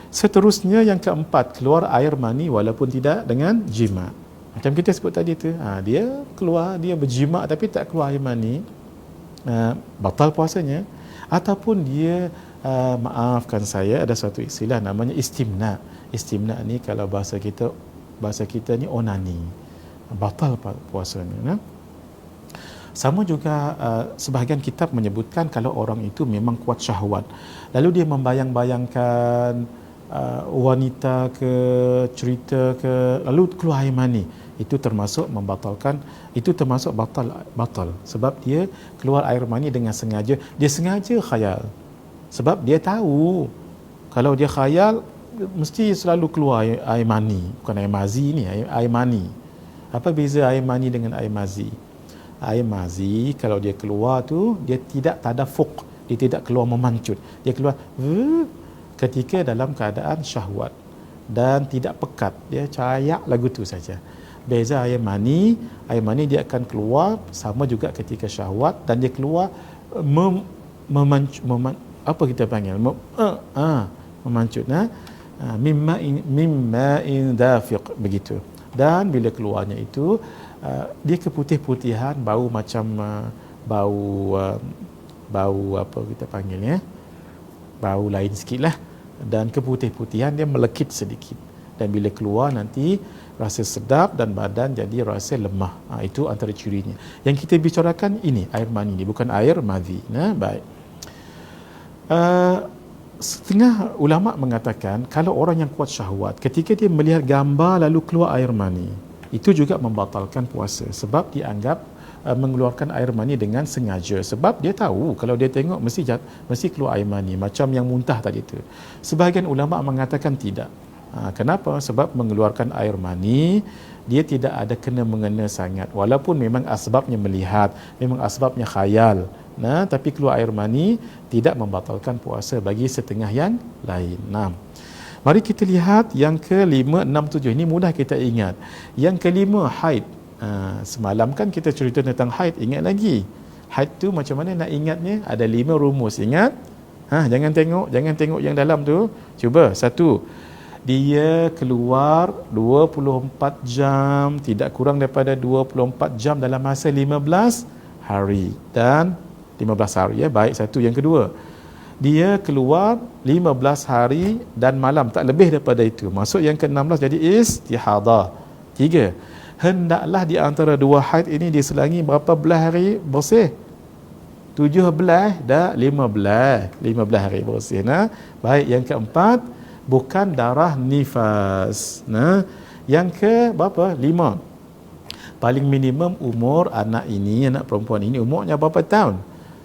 Seterusnya yang keempat, keluar air mani walaupun tidak dengan jima. Macam kita sebut tadi tu, dia keluar, dia berjima tapi tak keluar air mani, batal puasanya. Ataupun dia maafkan saya, ada satu istilah namanya istimna. Istimna ni kalau bahasa kita ni onani, batal puasanya. Sama juga sebahagian kitab menyebutkan kalau orang itu memang kuat syahwat, lalu dia membayang-bayangkan wanita ke, cerita ke, lalu keluar air mani, itu termasuk membatalkan, itu termasuk batal sebab dia keluar air mani dengan sengaja. Dia sengaja khayal sebab dia tahu kalau dia khayal mesti selalu keluar air mani, bukan air mazi ni, air mani. Apa beza air mani dengan air mazi? Air mazi kalau dia keluar tu, dia tidak tadafuk, dia tidak keluar memancut, dia keluar ketika dalam keadaan syahwat dan tidak pekat, dia cayak lagu tu saja. Beza air mani dia akan keluar sama juga ketika syahwat, dan dia keluar apa kita panggil memancut, mimma in dafiq, begitu. Dan bila keluarnya itu dia keputih-putihan, bau macam bau apa kita panggilnya, bau lain sikit lah, dan keputih-putihan dia melekit sedikit, dan bila keluar nanti rasa sedap dan badan jadi rasa lemah. Itu antara cirinya. Yang kita bicarakan ini air mani ni, bukan air madhi. Baik. Setengah ulama mengatakan kalau orang yang kuat syahwat, ketika dia melihat gambar lalu keluar air mani, itu juga membatalkan puasa sebab dianggap mengeluarkan air mani dengan sengaja, sebab dia tahu kalau dia tengok mesti keluar air mani macam yang muntah tadi tu. Sebahagian ulama mengatakan tidak. Kenapa? Sebab mengeluarkan air mani dia tidak ada kena-mengena sangat, walaupun memang asbabnya melihat, memang asbabnya khayal, tapi keluar air mani tidak membatalkan puasa bagi setengah yang lain. Mari kita lihat yang ke-5, 6, 7. Ini mudah kita ingat. Yang ke-5, haid. Semalam kan kita cerita tentang haid, ingat lagi. Haid tu macam mana nak ingatnya? Ada 5 rumus, ingat? Jangan tengok yang dalam tu. Cuba. 1, dia keluar 24 jam, tidak kurang daripada 24 jam dalam masa 15 hari. Dan 15 hari, ya, baik. 1. Yang kedua, dia keluar 15 hari dan malam, tak lebih daripada itu. Masuk yang ke-16 jadi istihadah. 3. Hendaklah di antara dua haid ini diselangi berapa belas hari bersih? 17 dah 15 hari bersih. Nah, baik, yang keempat, bukan darah nifas. Nah, yang ke berapa? 5. Paling minimum umur anak ini, anak perempuan ini umurnya berapa tahun?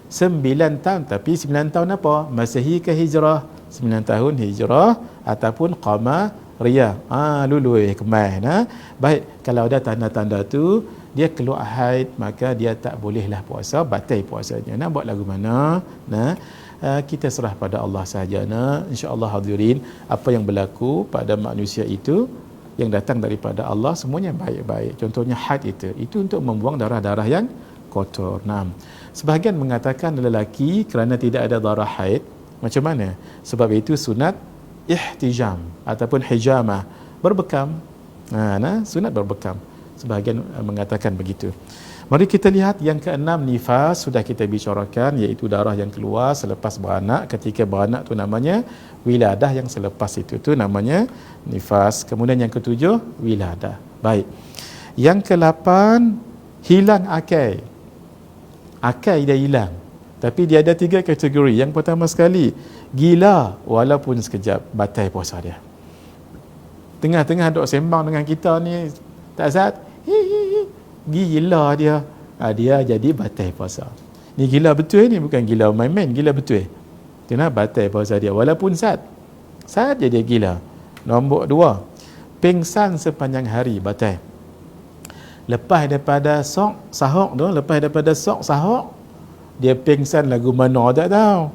9 tahun. Tapi 9 tahun apa? Masehi ke hijrah? 9 tahun hijrah ataupun qamariyah. Lulu kemai. Nah, baik, kalau ada tanda-tanda tu dia keluar haid, maka dia tak bolehlah puasa, batal puasanya. Nak buat lagu mana? Nah, kita serah pada Allah sahaja. Nah, insya-Allah hadirin, apa yang berlaku pada manusia itu yang datang daripada Allah semuanya baik-baik. Contohnya haid itu untuk membuang darah-darah yang kotor. Nah, sebahagian mengatakan lelaki kerana tidak ada darah haid, macam mana? Sebab itu sunat ihtijam ataupun hijamah, berbekam. Nah, sunat berbekam. Sebahagian mengatakan begitu. Mari kita lihat yang keenam, nifas, sudah kita bicarakan, iaitu darah yang keluar selepas beranak. Ketika beranak tu namanya wiladah, yang selepas itu tu namanya nifas. Kemudian yang ketujuh, wiladah. Baik. Yang ke-8, hilang akal. Akal dia hilang. Tapi dia ada 3 kategori. Yang pertama sekali, gila walaupun sekejap, batal puasa dia. Tengah-tengah duk sembang dengan kita ni, tak Zat, gila dia. Dia jadi batal puasa. Ni gila betul ni, bukan gila main-main, gila betul. Kena batal puasa dia walaupun Zat je dia gila. Nombor 2, pingsan sepanjang hari, batal. Lepas daripada sahur, dia pingsan lagu mana tak tahu.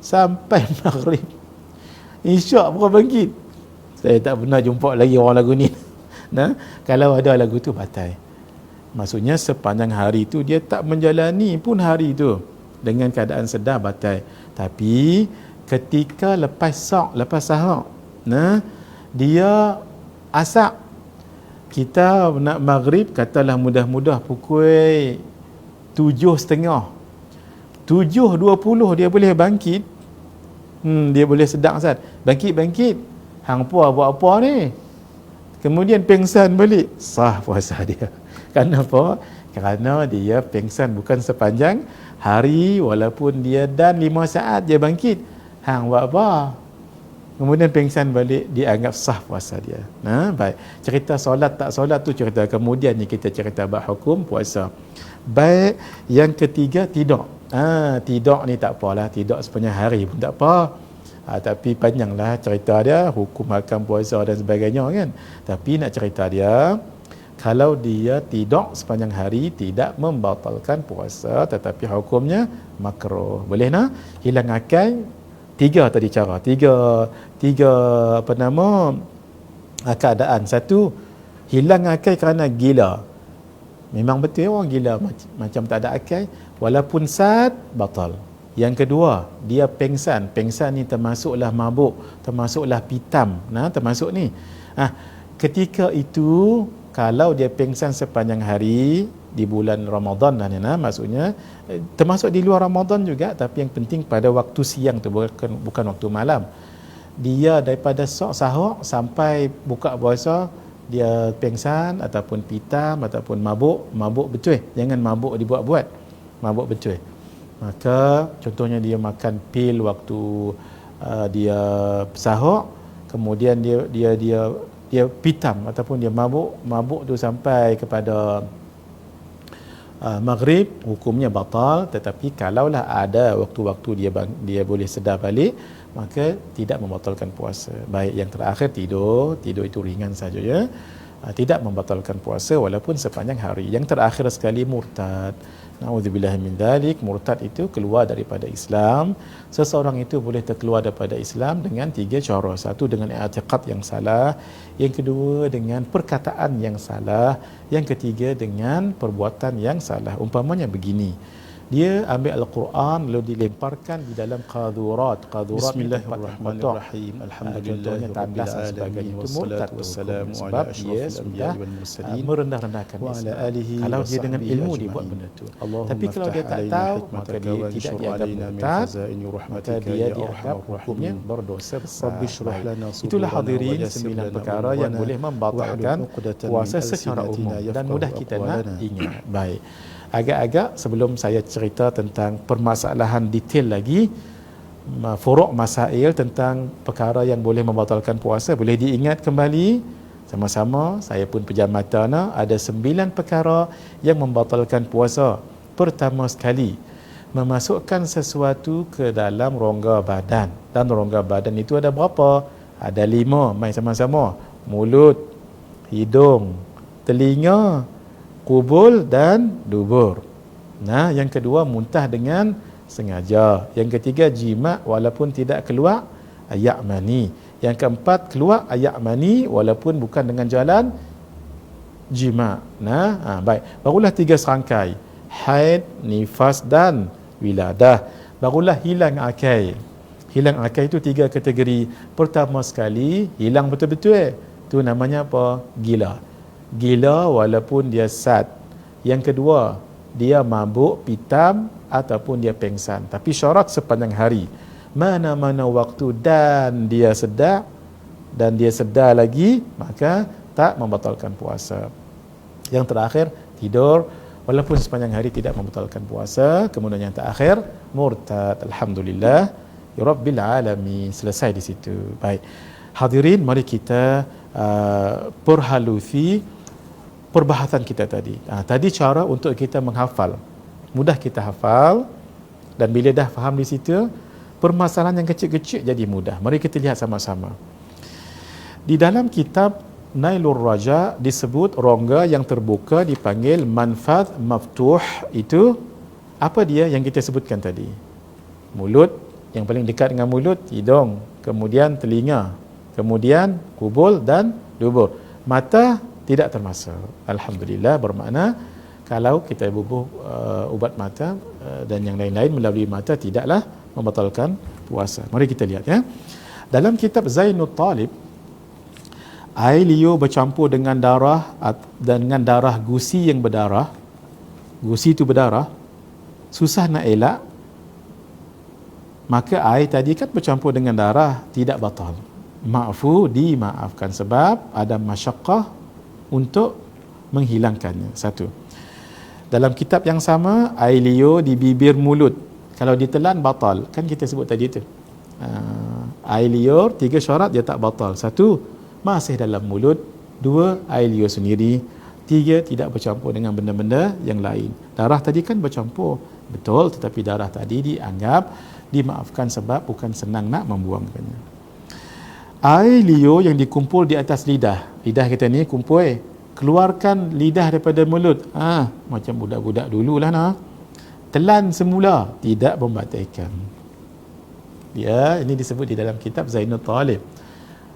Sampai maghrib. Isyak baru bangkit. Saya tak pernah jumpa lagi orang lagu ni. Nah, kalau ada lagu tu batal. Maksudnya sepanjang hari tu dia tak menjalani pun hari tu dengan keadaan sedar, batal. Tapi ketika lepas sahur, nah, dia asak, kita nak maghrib, katalah mudah-mudah pukul 7.30, 7.20 dia boleh bangkit. Dia boleh sedang Ustaz. Bangkit. Hang puas buat apa ni? Kemudian pengsan balik. Sah puasa dia. Kenapa? Kerana dia pengsan bukan sepanjang hari, walaupun dia dan 5 saat dia bangkit. Hang buat apa? Kemudian pengsan balik, dianggap sah puasa dia. Nah, baik. Cerita solat tak solat tu cerita kemudian ni, kita cerita bab hukum puasa. Baik, yang ketiga, tidur. Tidur ni tak apalah, tidur sepanjang hari pun tak apa. Tapi panjanglah cerita dia, hukum makan puasa dan sebagainya kan. Tapi nak cerita dia, kalau dia tidur sepanjang hari tidak membatalkan puasa, tetapi hukumnya makruh. Boleh nak? Hilang akal, 3 tadi cara. Tiga keadaan. 1, hilang akal kerana gila. Memang betul orang gila macam tak ada akal, walaupun sad, batal. Yang kedua, dia pengsan. Pengsan ni termasuklah mabuk, termasuklah pitam. Termasuk ni. Ketika itu, kalau dia pengsan sepanjang hari di bulan Ramadan, maksudnya termasuk di luar Ramadan juga, tapi yang penting pada waktu siang tu, bukan waktu malam. Dia daripada sahur sampai buka puasa, dia pengsan ataupun pitam ataupun mabuk betul. Jangan mabuk dibuat-buat. Mabuk betul. Maka contohnya dia makan pil waktu dia sahur, kemudian dia pitam ataupun dia mabuk tu sampai kepada maghrib, hukumnya batal. Tetapi kalaulah ada waktu-waktu dia boleh sedar balik, maka tidak membatalkan puasa. Baik, yang terakhir tidur itu ringan saja ya. Tidak membatalkan puasa walaupun sepanjang hari. Yang terakhir sekali, murtad. Na'udzubillah min dzalik. Murtad itu keluar daripada Islam. Seseorang itu boleh terkeluar daripada Islam dengan 3 cara. 1, dengan i'tiqad yang salah. Yang kedua, dengan perkataan yang salah. Yang ketiga, dengan perbuatan yang salah. Umpamanya begini, Dia ambil Al-Quran lalu dilemparkan di dalam qadurat. Qadurat Bismillahirrahmanirrahim. Alhamdulillah tandas dan sebagainya. Itu murtad wassalamu sebab ala dia asyrafil sudah anbiya'i wal mursalin merendah-rendahkan wa ala Islam. alihi Kalau wa dia dengan sahbihi ilmu dia buat ajma'in. benda tu. Allahumma Tapi kalau dia aftah tak alaina tahu, hikmataka maka dia wa tidak anshur dianggap alaina min murtad, khazaini maka rahmatika dia ya dianggap arhamar hukumnya rahimin. berdosa besar. Rabbi shrah lana Itulah sudurana wa hadirin yassir 9 lana perkara yang umurana boleh membatalkan wahlul 'uqdatan puasa min secara umum alsinatina dan mudah yafqahu kita nak aqwalana. ingat. Baik. Agak-agak sebelum saya cerita tentang permasalahan detail lagi, furuk masail tentang perkara yang boleh membatalkan puasa, boleh diingat kembali sama-sama. Saya pun pejam mata ada 9 perkara yang membatalkan puasa. Pertama sekali, memasukkan sesuatu ke dalam rongga badan. Dan rongga badan itu ada berapa? Ada 5. Mai sama-sama. Mulut, hidung, telinga, kubul dan dubur. Nah, yang kedua, muntah dengan sengaja. Yang ketiga, jima walaupun tidak keluar ayak mani. Yang keempat, keluar ayak mani walaupun bukan dengan jalan jima. Nah, baik. Barulah 3 serangkai. Haid, nifas dan wiladah. Barulah hilang akal. Hilang akal itu 3 kategori. Pertama sekali, hilang betul-betul. Itu namanya apa? Gila. Gila walaupun dia sad. Yang kedua, dia mabuk, pitam ataupun dia pengsan. Tapi syarat sepanjang hari. Mana-mana waktu dan dia sedar lagi, maka tak membatalkan puasa. Yang terakhir, tidur walaupun sepanjang hari tidak membatalkan puasa. Kemudian yang terakhir, murtad. Alhamdulillah ya rabbil alamin. Selesai di situ. Baik. Hadirin, mari kita perhalusi perbahasan kita tadi. Tadi cara untuk kita menghafal. Mudah kita hafal, dan bila dah faham di situ, permasalahan yang kecil-kecil jadi mudah. Mari kita lihat sama-sama. Di dalam kitab Nailur Raja disebut rongga yang terbuka dipanggil manfadh maftuh. Itu apa dia yang kita sebutkan tadi? Mulut, yang paling dekat dengan mulut, hidung, kemudian telinga, kemudian kubul dan dubur. Mata tidak termasuk. Alhamdulillah, bermakna kalau kita bubuh ubat mata dan yang lain-lain melalui mata tidaklah membatalkan puasa. Mari kita lihat ya. Dalam kitab Zainul Talib, air liur bercampur dengan darah dan dengan darah gusi yang berdarah. Gusi itu berdarah, susah nak elak. Maka air tadi kan bercampur dengan darah, tidak batal. Ma'fu, dimaafkan sebab ada masyaqqah untuk menghilangkannya. Satu. Dalam kitab yang sama, air liur di bibir mulut, kalau ditelan batal. Kan kita sebut tadi tu. Air liur 3 syarat dia tak batal. 1, masih dalam mulut. 2, air liur sendiri. 3, tidak bercampur dengan benda-benda yang lain. Darah tadi kan bercampur, betul, tetapi darah tadi dianggap dimaafkan sebab bukan senang nak membuangkannya. Air liur yang dikumpul di atas lidah. Lidah kita ni kumpul, keluarkan lidah daripada mulut. Macam budak-budak dululah nak. Telan semula, tidak membatalkan. Ya, ini disebut di dalam kitab Zainul Talib.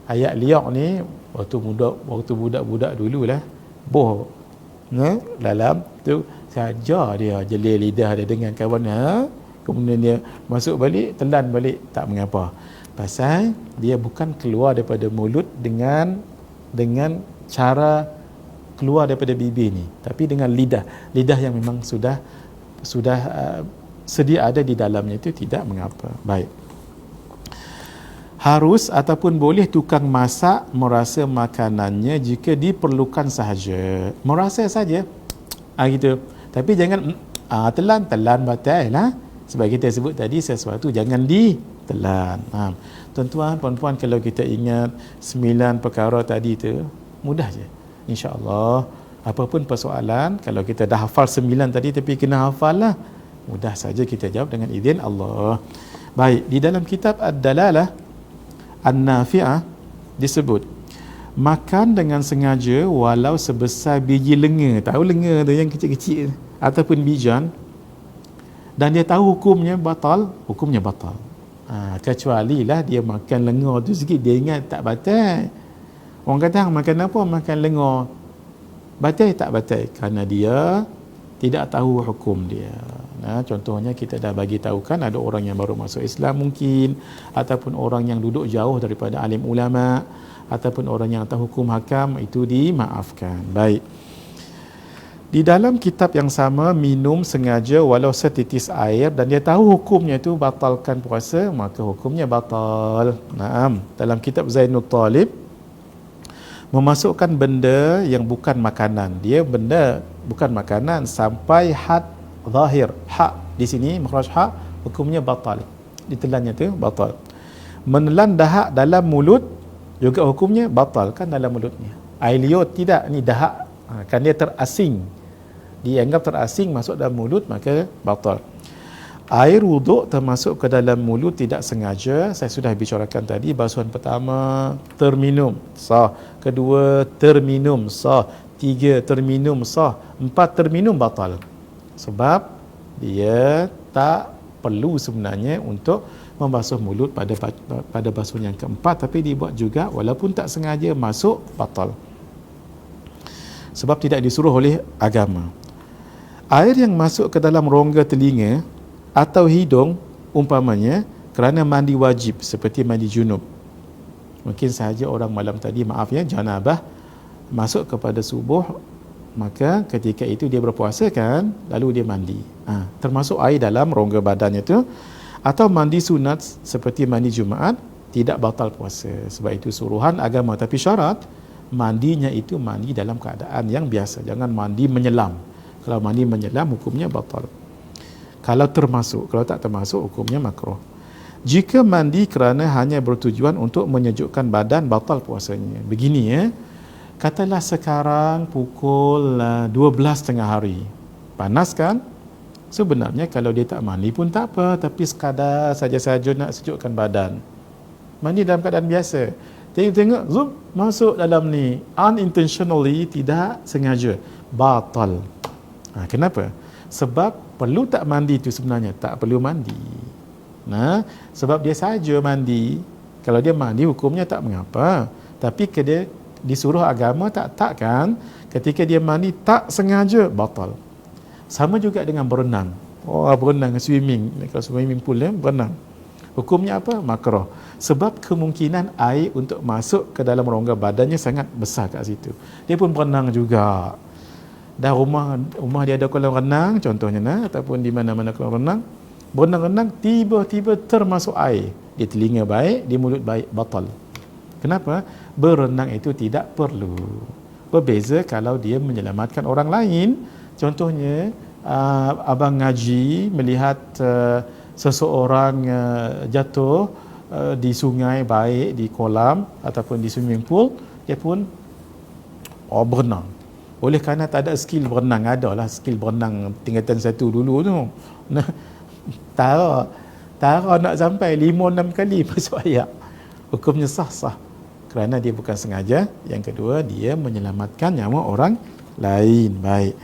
Ayat liak ni waktu budak-budak dululah, boh dalam tu saja dia jelir lidah dia dengan kawan, kemudian dia masuk balik, telan balik, tak mengapa. Pasal dia bukan keluar daripada mulut dengan cara keluar daripada bibir ni, tapi dengan lidah yang memang sudah sedia ada di dalamnya, itu tidak mengapa. Baik. Harus ataupun boleh tukang masak merasa makanannya jika diperlukan sahaja. Merasa saja. Gitu. Tapi jangan telan batal lah. Sebab kita sebut tadi sesuatu jangan ditelan. Tuan-tuan, puan-puan, kalau kita ingat 9 perkara tadi tu, mudah je. InsyaAllah, apapun persoalan, kalau kita dah hafal 9 tadi tapi kena hafal lah, mudah saja kita jawab dengan izin Allah. Baik, di dalam kitab Ad-Dalalah An-Nafi'ah disebut makan dengan sengaja walau sebesar biji lenga. Tahu lenga tu yang kecil-kecil ataupun bijan, dan dia tahu hukumnya batal. Kecuali lah dia makan lenga tu sikit, dia ingat tak batal. Orang kata makan apa? Makan lenga. Batal tak batal? Kerana dia tidak tahu hukum dia. Nah, contohnya kita dah bagi tahu kan, ada orang yang baru masuk Islam mungkin, ataupun orang yang duduk jauh daripada alim ulama, ataupun orang yang tahu hukum hakam, itu dimaafkan. Baik. Di dalam kitab yang sama, minum sengaja walau setitis air dan dia tahu hukumnya itu batalkan puasa, maka hukumnya batal. Naam, dalam kitab Zainul Talib, memasukkan benda yang bukan makanan. Dia benda bukan makanan sampai had zahir. Ha di sini makhraj ha hukumnya batal. Ditelannya tu batal. Menelan dahak dalam mulut juga hukumnya batal kan dalam mulutnya. Air liur tidak, ni dahak kan dia terasing. Dianggap terasing masuk dalam mulut, maka batal. Air wuduk termasuk ke dalam mulut tidak sengaja, saya sudah bicarakan tadi. Basuhan pertama terminum sah, kedua terminum sah, tiga terminum sah, empat terminum batal. Sebab dia tak perlu sebenarnya untuk membasuh mulut pada basuhan yang keempat, tapi dibuat juga walaupun tak sengaja masuk, batal. Sebab tidak disuruh oleh agama. Air yang masuk ke dalam rongga telinga atau hidung umpamanya kerana mandi wajib seperti mandi junub. Mungkin sahaja orang malam tadi, maaf ya, janabah masuk kepada subuh, maka ketika itu dia berpuasa kan, lalu dia mandi. Termasuk air dalam rongga badannya tu. Atau mandi sunat seperti mandi Jumaat, tidak batal puasa. Sebab itu suruhan agama, tapi syarat mandinya itu mandi dalam keadaan yang biasa, jangan mandi menyelam. Kalau mandi menyelam hukumnya batal. Kalau termasuk, kalau tak termasuk hukumnya makruh. Jika mandi kerana hanya bertujuan untuk menyejukkan badan, batal puasanya. Begini ya, katalah sekarang pukul 12 tengah hari, panas kan? Sebenarnya kalau dia tak mandi pun tak apa, tapi sekadar saja-saja nak sejukkan badan, mandi dalam keadaan biasa. Tengok zoom masuk dalam ni, unintentionally, tidak sengaja, batal. Kenapa? Sebab perlu tak mandi itu sebenarnya? Tak perlu mandi. Sebab dia saja mandi. Kalau dia mandi hukumnya tak mengapa. Tapi dia disuruh agama tak kan? Ketika dia mandi tak sengaja, batal. Sama juga dengan berenang. Berenang, swimming. Kalau swimming pool berenang. Hukumnya apa? Makruh. Sebab kemungkinan air untuk masuk ke dalam rongga badannya sangat besar kat situ. Dia pun berenang juga. Dah rumah dia ada kolam renang contohnya, ataupun di mana-mana kolam renang, berenang-renang tiba-tiba termasuk air di telinga baik, di mulut baik, batal. Kenapa? Berenang itu tidak perlu. Berbeza kalau dia menyelamatkan orang lain. Contohnya abang ngaji melihat seseorang jatuh di sungai baik, di kolam ataupun di swimming pool, dia pun berenang. Oleh kerana tak ada skill berenang, adalah skill berenang tingkatan 1 dulu tu. Tara nak sampai 5-6 kali masuk air. Hukumnya sah. Kerana dia bukan sengaja. Yang kedua, dia menyelamatkan nyawa orang lain. Baik.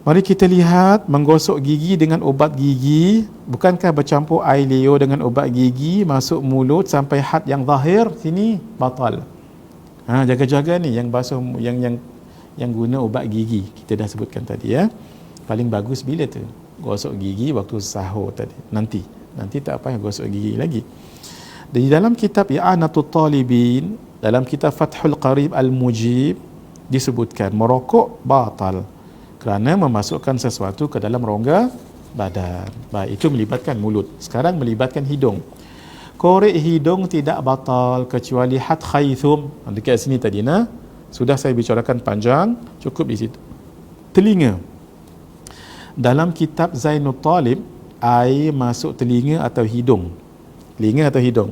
Mari kita lihat, menggosok gigi dengan ubat gigi. Bukankah bercampur air leo dengan ubat gigi masuk mulut sampai had yang zahir? Sini batal. Jaga-jaga ni yang basuh, yang guna ubat gigi, kita dah sebutkan tadi ya. Paling bagus bila tu? Gosok gigi waktu sahur tadi. Nanti tak payah gosok gigi lagi. Di dalam kitab I'anatul Talibin, dalam kitab Fathul Qarib Al-Mujib, disebutkan merokok batal kerana memasukkan sesuatu ke dalam rongga badan. Baik, itu melibatkan mulut. Sekarang melibatkan hidung. Korek hidung tidak batal kecuali had khaythum. Dekat sini tadi sudah saya bicarakan panjang, cukup di situ. Telinga. Dalam kitab Zainul Talib, air masuk telinga atau hidung. Telinga atau hidung.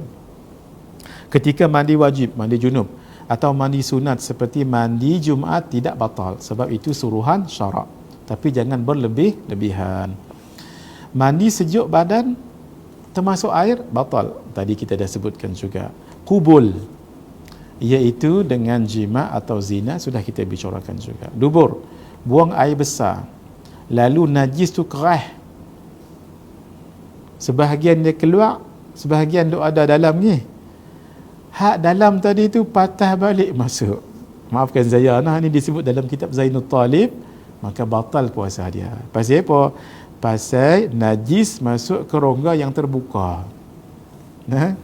Ketika mandi wajib, mandi junub, atau mandi sunat seperti mandi Jumaat tidak batal. Sebab itu suruhan syarak. Tapi jangan berlebih-lebihan. Mandi sejuk badan termasuk air, batal. Tadi kita dah sebutkan juga. Kubul, iaitu dengan jima atau zina, sudah kita bicarakan juga. Dubur, buang air besar, lalu najis tu kerah, sebahagian dia keluar, sebahagian tu ada dalam ni. Hak dalam tadi tu patah balik masuk. Maafkan saya, ni disebut dalam kitab Zainul Talib, maka batal puasa dia. Pasal apa? Pasal najis masuk ke rongga yang terbuka. Nah,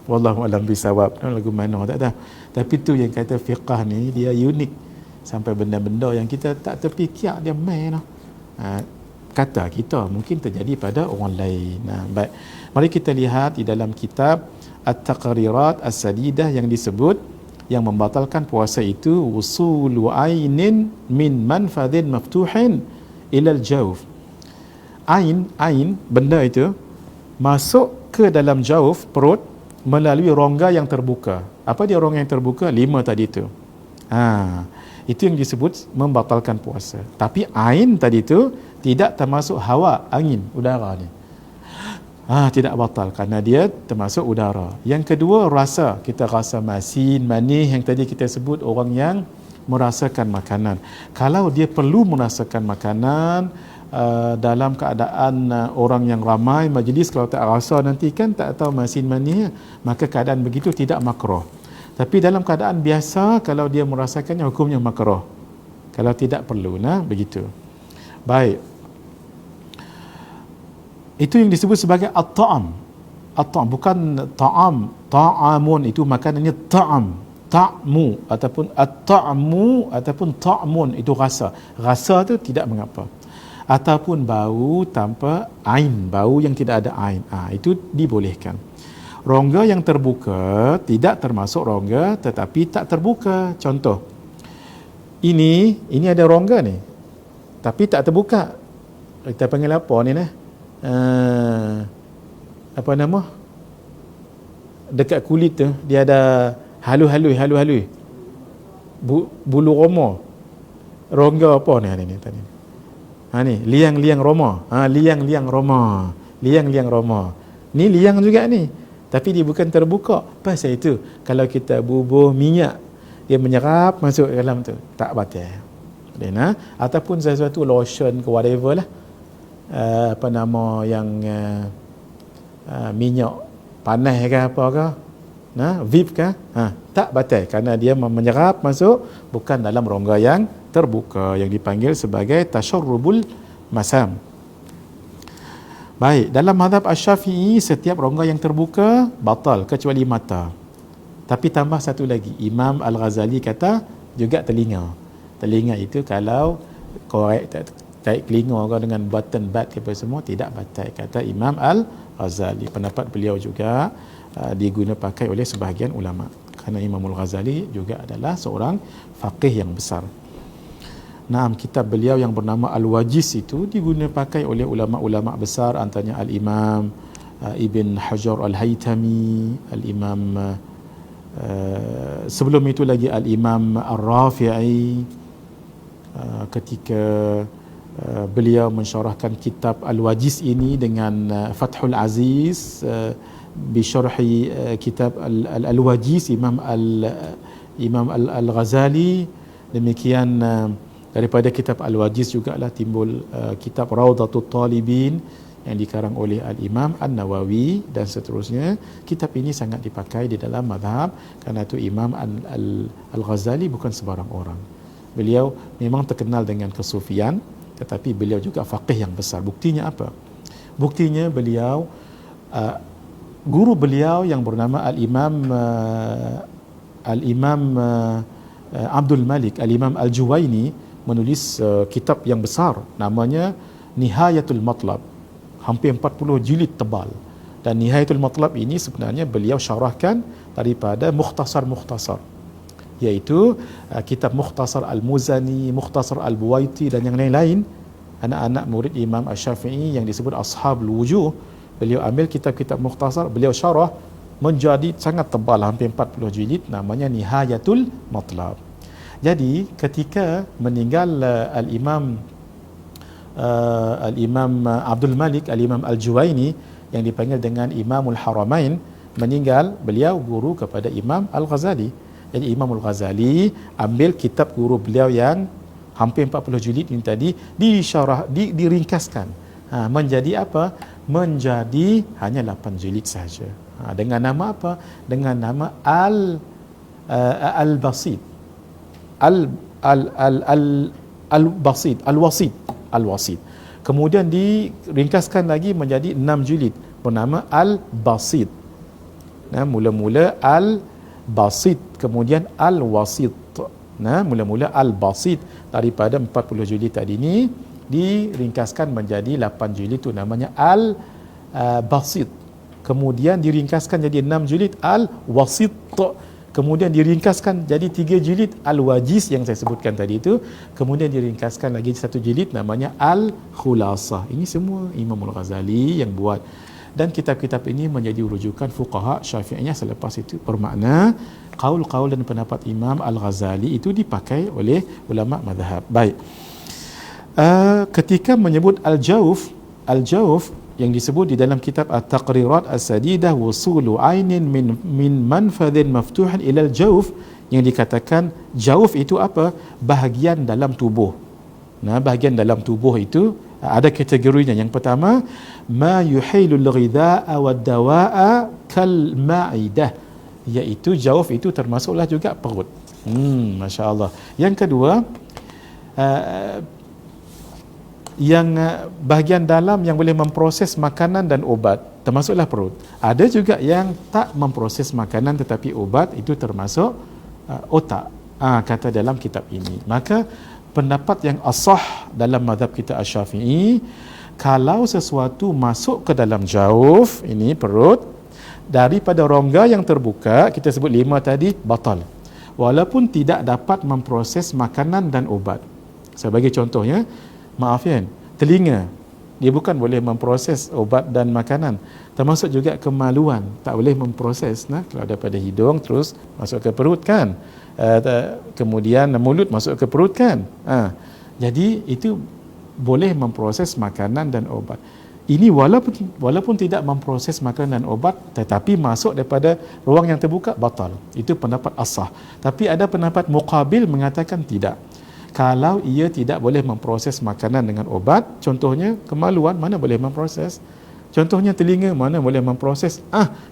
wallahu alam bisawab. Lagu mana tak tahu. Tapi tu yang kata fiqah ni dia unik. Sampai benda-benda yang kita tak terfikir dia main lah. Kata kita mungkin terjadi pada orang lain. Baik. Mari kita lihat di dalam kitab At-Taqrirat As-Sadidah yang disebut yang membatalkan puasa itu wusulu ainin min manfadhin maftuhin ilal jawf. Ain benda itu masuk ke dalam jawf perut melalui rongga yang terbuka. Apa dia rongga yang terbuka? 5 tadi itu. Itu yang disebut membatalkan puasa. Tapi ain tadi itu tidak termasuk hawa, angin, udara ni. Tidak batal kerana dia termasuk udara. Yang kedua, rasa. Kita rasa masin, manih yang tadi kita sebut orang yang merasakan makanan. Kalau dia perlu merasakan makanan dalam keadaan orang yang ramai, majlis, kalau tak rasa nanti kan tak tahu masin manih, maka keadaan begitu tidak makruh. Tapi dalam keadaan biasa, kalau dia merasakannya, hukumnya makruh. Kalau tidak perlu, begitu. Baik. Itu yang disebut sebagai at-ta'am. At-ta'am bukan ta'am. Ta'amun itu makanannya ta'am. Ta'mu ataupun at-ta'mu ataupun ta'mun itu rasa. Rasa tu tidak mengapa. Ataupun bau tanpa ain, bau yang tidak ada ain. Itu dibolehkan. Rongga yang terbuka tidak termasuk rongga tetapi tak terbuka. Contoh. Ini ada rongga ni. Tapi tak terbuka. Kita panggil apa ni apa nama? Dekat kulit tu dia ada halus. Bulu roma. Rongga apa ni tadi? Ni liang roma. Liang roma. Ni liang juga ni. Tapi dia bukan terbuka. Pasal itu kalau kita bubuh minyak dia menyerap masuk ke dalam tu, tak batal. Ataupun sesuatu lotion ke whatever lah. Apa nama yang minyak panas ke apa ke, VIP ke, tak batal kerana dia menyerap masuk bukan dalam rongga yang terbuka yang dipanggil sebagai tasyarrubul masam. Baik, dalam mazhab Asy-Syafi'i setiap rongga yang terbuka batal kecuali mata. Tapi tambah satu lagi, Imam Al-Ghazali kata juga telinga. Telinga itu kalau korek taik telinga ke dengan button bat ke apa semua tidak batal, kata Imam Al-Ghazali. Pendapat beliau juga diguna pakai oleh sebahagian ulama kerana Imam Al-Ghazali juga adalah seorang faqih yang besar. Kitab beliau yang bernama Al-Wajiz itu diguna pakai oleh ulama-ulama besar, antaranya Al-Imam Ibn Hajar Al-Haytami, Al-Imam sebelum itu lagi Al-Imam Ar-Rafi'i ketika beliau mensyarahkan kitab Al-Wajiz ini dengan Fathul Aziz bisyarhi kitab Al-Wajiz Imam Al-Ghazali. Demikian daripada kitab Al-Wajiz jugalah timbul kitab Rawdatul Talibin yang dikarang oleh Al-Imam An-Nawawi dan seterusnya. Kitab ini sangat dipakai di dalam mazhab kerana itu Imam Al-Ghazali bukan sebarang orang. Beliau memang terkenal dengan kesufian, tetapi beliau juga faqih yang besar. Buktinya apa? Buktinya beliau guru beliau yang bernama Al-Imam Abdul Malik Al-Imam Al-Juwaini menulis kitab yang besar namanya Nihayatul Matlab, hampir 40 jilid tebal. Dan Nihayatul Matlab ini sebenarnya beliau syarahkan daripada mukhtasar-mukhtasar, iaitu kitab Mukhtasar Al-Muzani, Mukhtasar Al-Buwaiti dan yang lain-lain. Anak-anak murid Imam Asy-Syafi'i yang disebut Ashabul Wujuh, beliau ambil kitab-kitab mukhtasar, beliau syarah menjadi sangat tebal, hampir 40 jilid, namanya Nihayatul Matlab. Jadi ketika meninggal Al-Imam Abdul Malik Al-Imam Al-Juwaini yang dipanggil dengan Imamul Haramain, meninggal, beliau guru kepada Imam Al-Ghazali. Jadi Imam Al-Ghazali ambil kitab guru beliau yang hampir 40 jilid ini tadi, disyarah, diringkaskan menjadi apa? Menjadi hanya 8 jilid saja. Dengan nama apa? Dengan nama Al-Basit. al-basit, al-wasit. Kemudian diringkaskan lagi menjadi 6 jilid bernama al-basit. Nah, mula-mula al-basit, kemudian al-wasit. Nah, mula-mula al-basit daripada 40 jilid tadi ni diringkaskan menjadi 8 jilid, tu namanya al-basit. Kemudian diringkaskan jadi 6 jilid al-wasit. Kemudian diringkaskan jadi 3 jilid al-wajiz yang saya sebutkan tadi itu. Kemudian diringkaskan lagi 1 jilid namanya al-khulasah. Ini semua Imam Al-Ghazali yang buat. Dan kitab-kitab ini menjadi rujukan fuqaha Syafi'iyah selepas itu, bermakna qaul-qaul dan pendapat Imam Al-Ghazali itu dipakai oleh ulama mazhab. Baik. Ketika menyebut al-jawf yang disebut di dalam kitab At-Taqrirat As-Sadidah wusulu ainin min manfadhin maftuhan ila al-jawf, yang dikatakan jawf itu apa? Bahagian dalam tubuh. Nah, bahagian dalam tubuh itu ada kategorinya. Yang pertama, ma yuhilul ghidha'a wad-dawa'a kal ma'idah, iaitu jawf itu termasuklah juga perut. Masya-Allah. Yang kedua, bahagian dalam yang boleh memproses makanan dan obat, termasuklah perut. Ada juga yang tak memproses makanan tetapi obat, itu termasuk otak. Kata dalam kitab ini. Maka pendapat yang asah dalam mazhab kita Asy-Syafi'i, kalau sesuatu masuk ke dalam jawf, ini perut, daripada rongga yang terbuka, kita sebut 5 tadi, batal. Walaupun tidak dapat memproses makanan dan obat. Sebagai contohnya, maaf ya, telinga, dia bukan boleh memproses obat dan makanan. Termasuk juga kemaluan, tak boleh memproses. Nah, kalau daripada hidung terus masuk ke perut kan. Kemudian mulut masuk ke perut kan. Jadi itu boleh memproses makanan dan obat. Ini walaupun tidak memproses makanan dan obat, tetapi masuk daripada ruang yang terbuka, batal. Itu pendapat asah. Tapi ada pendapat muqabil mengatakan tidak. Kalau ia tidak boleh memproses makanan dengan obat, contohnya kemaluan, mana boleh memproses? Contohnya telinga, mana boleh memproses?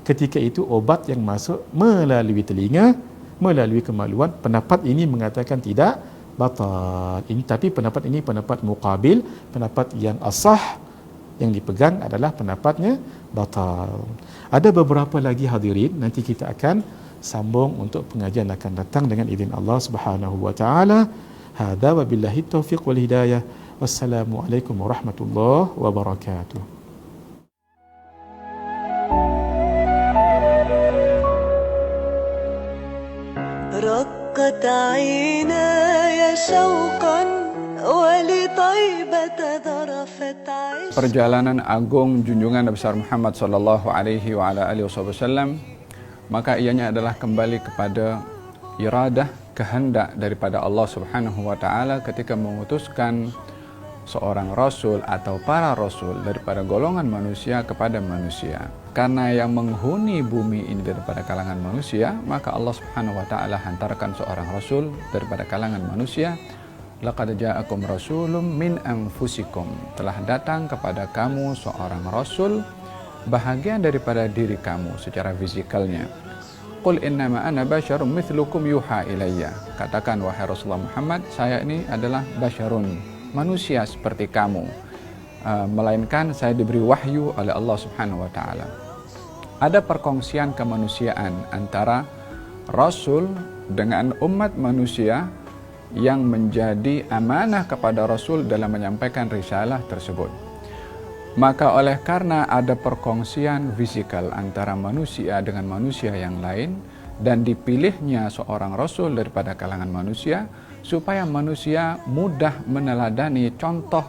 Ketika itu obat yang masuk melalui telinga, melalui kemaluan, pendapat ini mengatakan tidak, batal. Tapi pendapat ini pendapat muqabil, pendapat yang asah yang dipegang adalah pendapatnya batal. Ada beberapa lagi hadirin, nanti kita akan sambung untuk pengajian akan datang dengan izin Allah Subhanahu wa taala. Hadza wa billahi taufiq wal hidayah. Wassalamualaikum warahmatullahi wabarakatuh. رقت عيناي شوقا ولطيبة ذرفت عشقا. Perjalanan agung junjungan Nabi besar Muhammad sallallahu alaihi wa ala alihi wasallam, maka ianya adalah kembali kepada iradah, kehendak daripada Allah Subhanahu wa taala ketika mengutuskan seorang rasul atau para rasul daripada golongan manusia kepada manusia. Karena yang menghuni bumi ini daripada kalangan manusia, maka Allah Subhanahu wa taala hantarkan seorang rasul daripada kalangan manusia. Laqad ja'akum rasulun min anfusikum, telah datang kepada kamu seorang rasul bahagian daripada diri kamu secara fisikalnya. Qul innama ana basyarum mithlukum yuha ilayya, katakan wahai Rasulullah Muhammad, saya ini adalah basyarun, manusia seperti kamu, melainkan saya diberi wahyu oleh Allah Subhanahu wa taala. Ada perkongsian kemanusiaan antara rasul dengan umat manusia yang menjadi amanah kepada rasul dalam menyampaikan risalah tersebut. Maka oleh karena ada perkongsian fisikal antara manusia dengan manusia yang lain, dan dipilihnya seorang rasul daripada kalangan manusia supaya manusia mudah meneladani contoh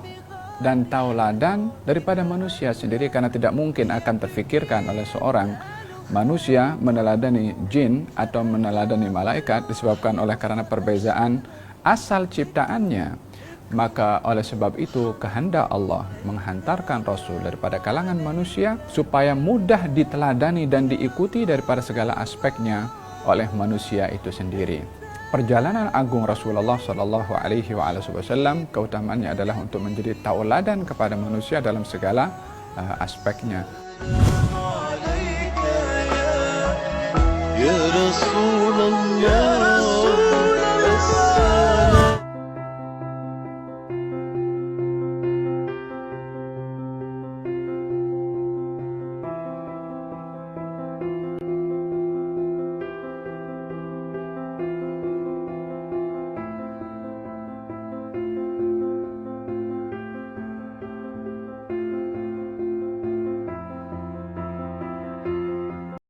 dan tauladan daripada manusia sendiri, karena tidak mungkin akan terfikirkan oleh seorang manusia meneladani jin atau meneladani malaikat disebabkan oleh karena perbezaan asal ciptaannya. Maka oleh sebab itu kehendak Allah menghantarkan rasul daripada kalangan manusia supaya mudah diteladani dan diikuti daripada segala aspeknya oleh manusia itu sendiri. Perjalanan agung Rasulullah sallallahu alaihi wasallam keutamaannya adalah untuk menjadi tauladan kepada manusia dalam segala aspeknya. Ya Rasulullah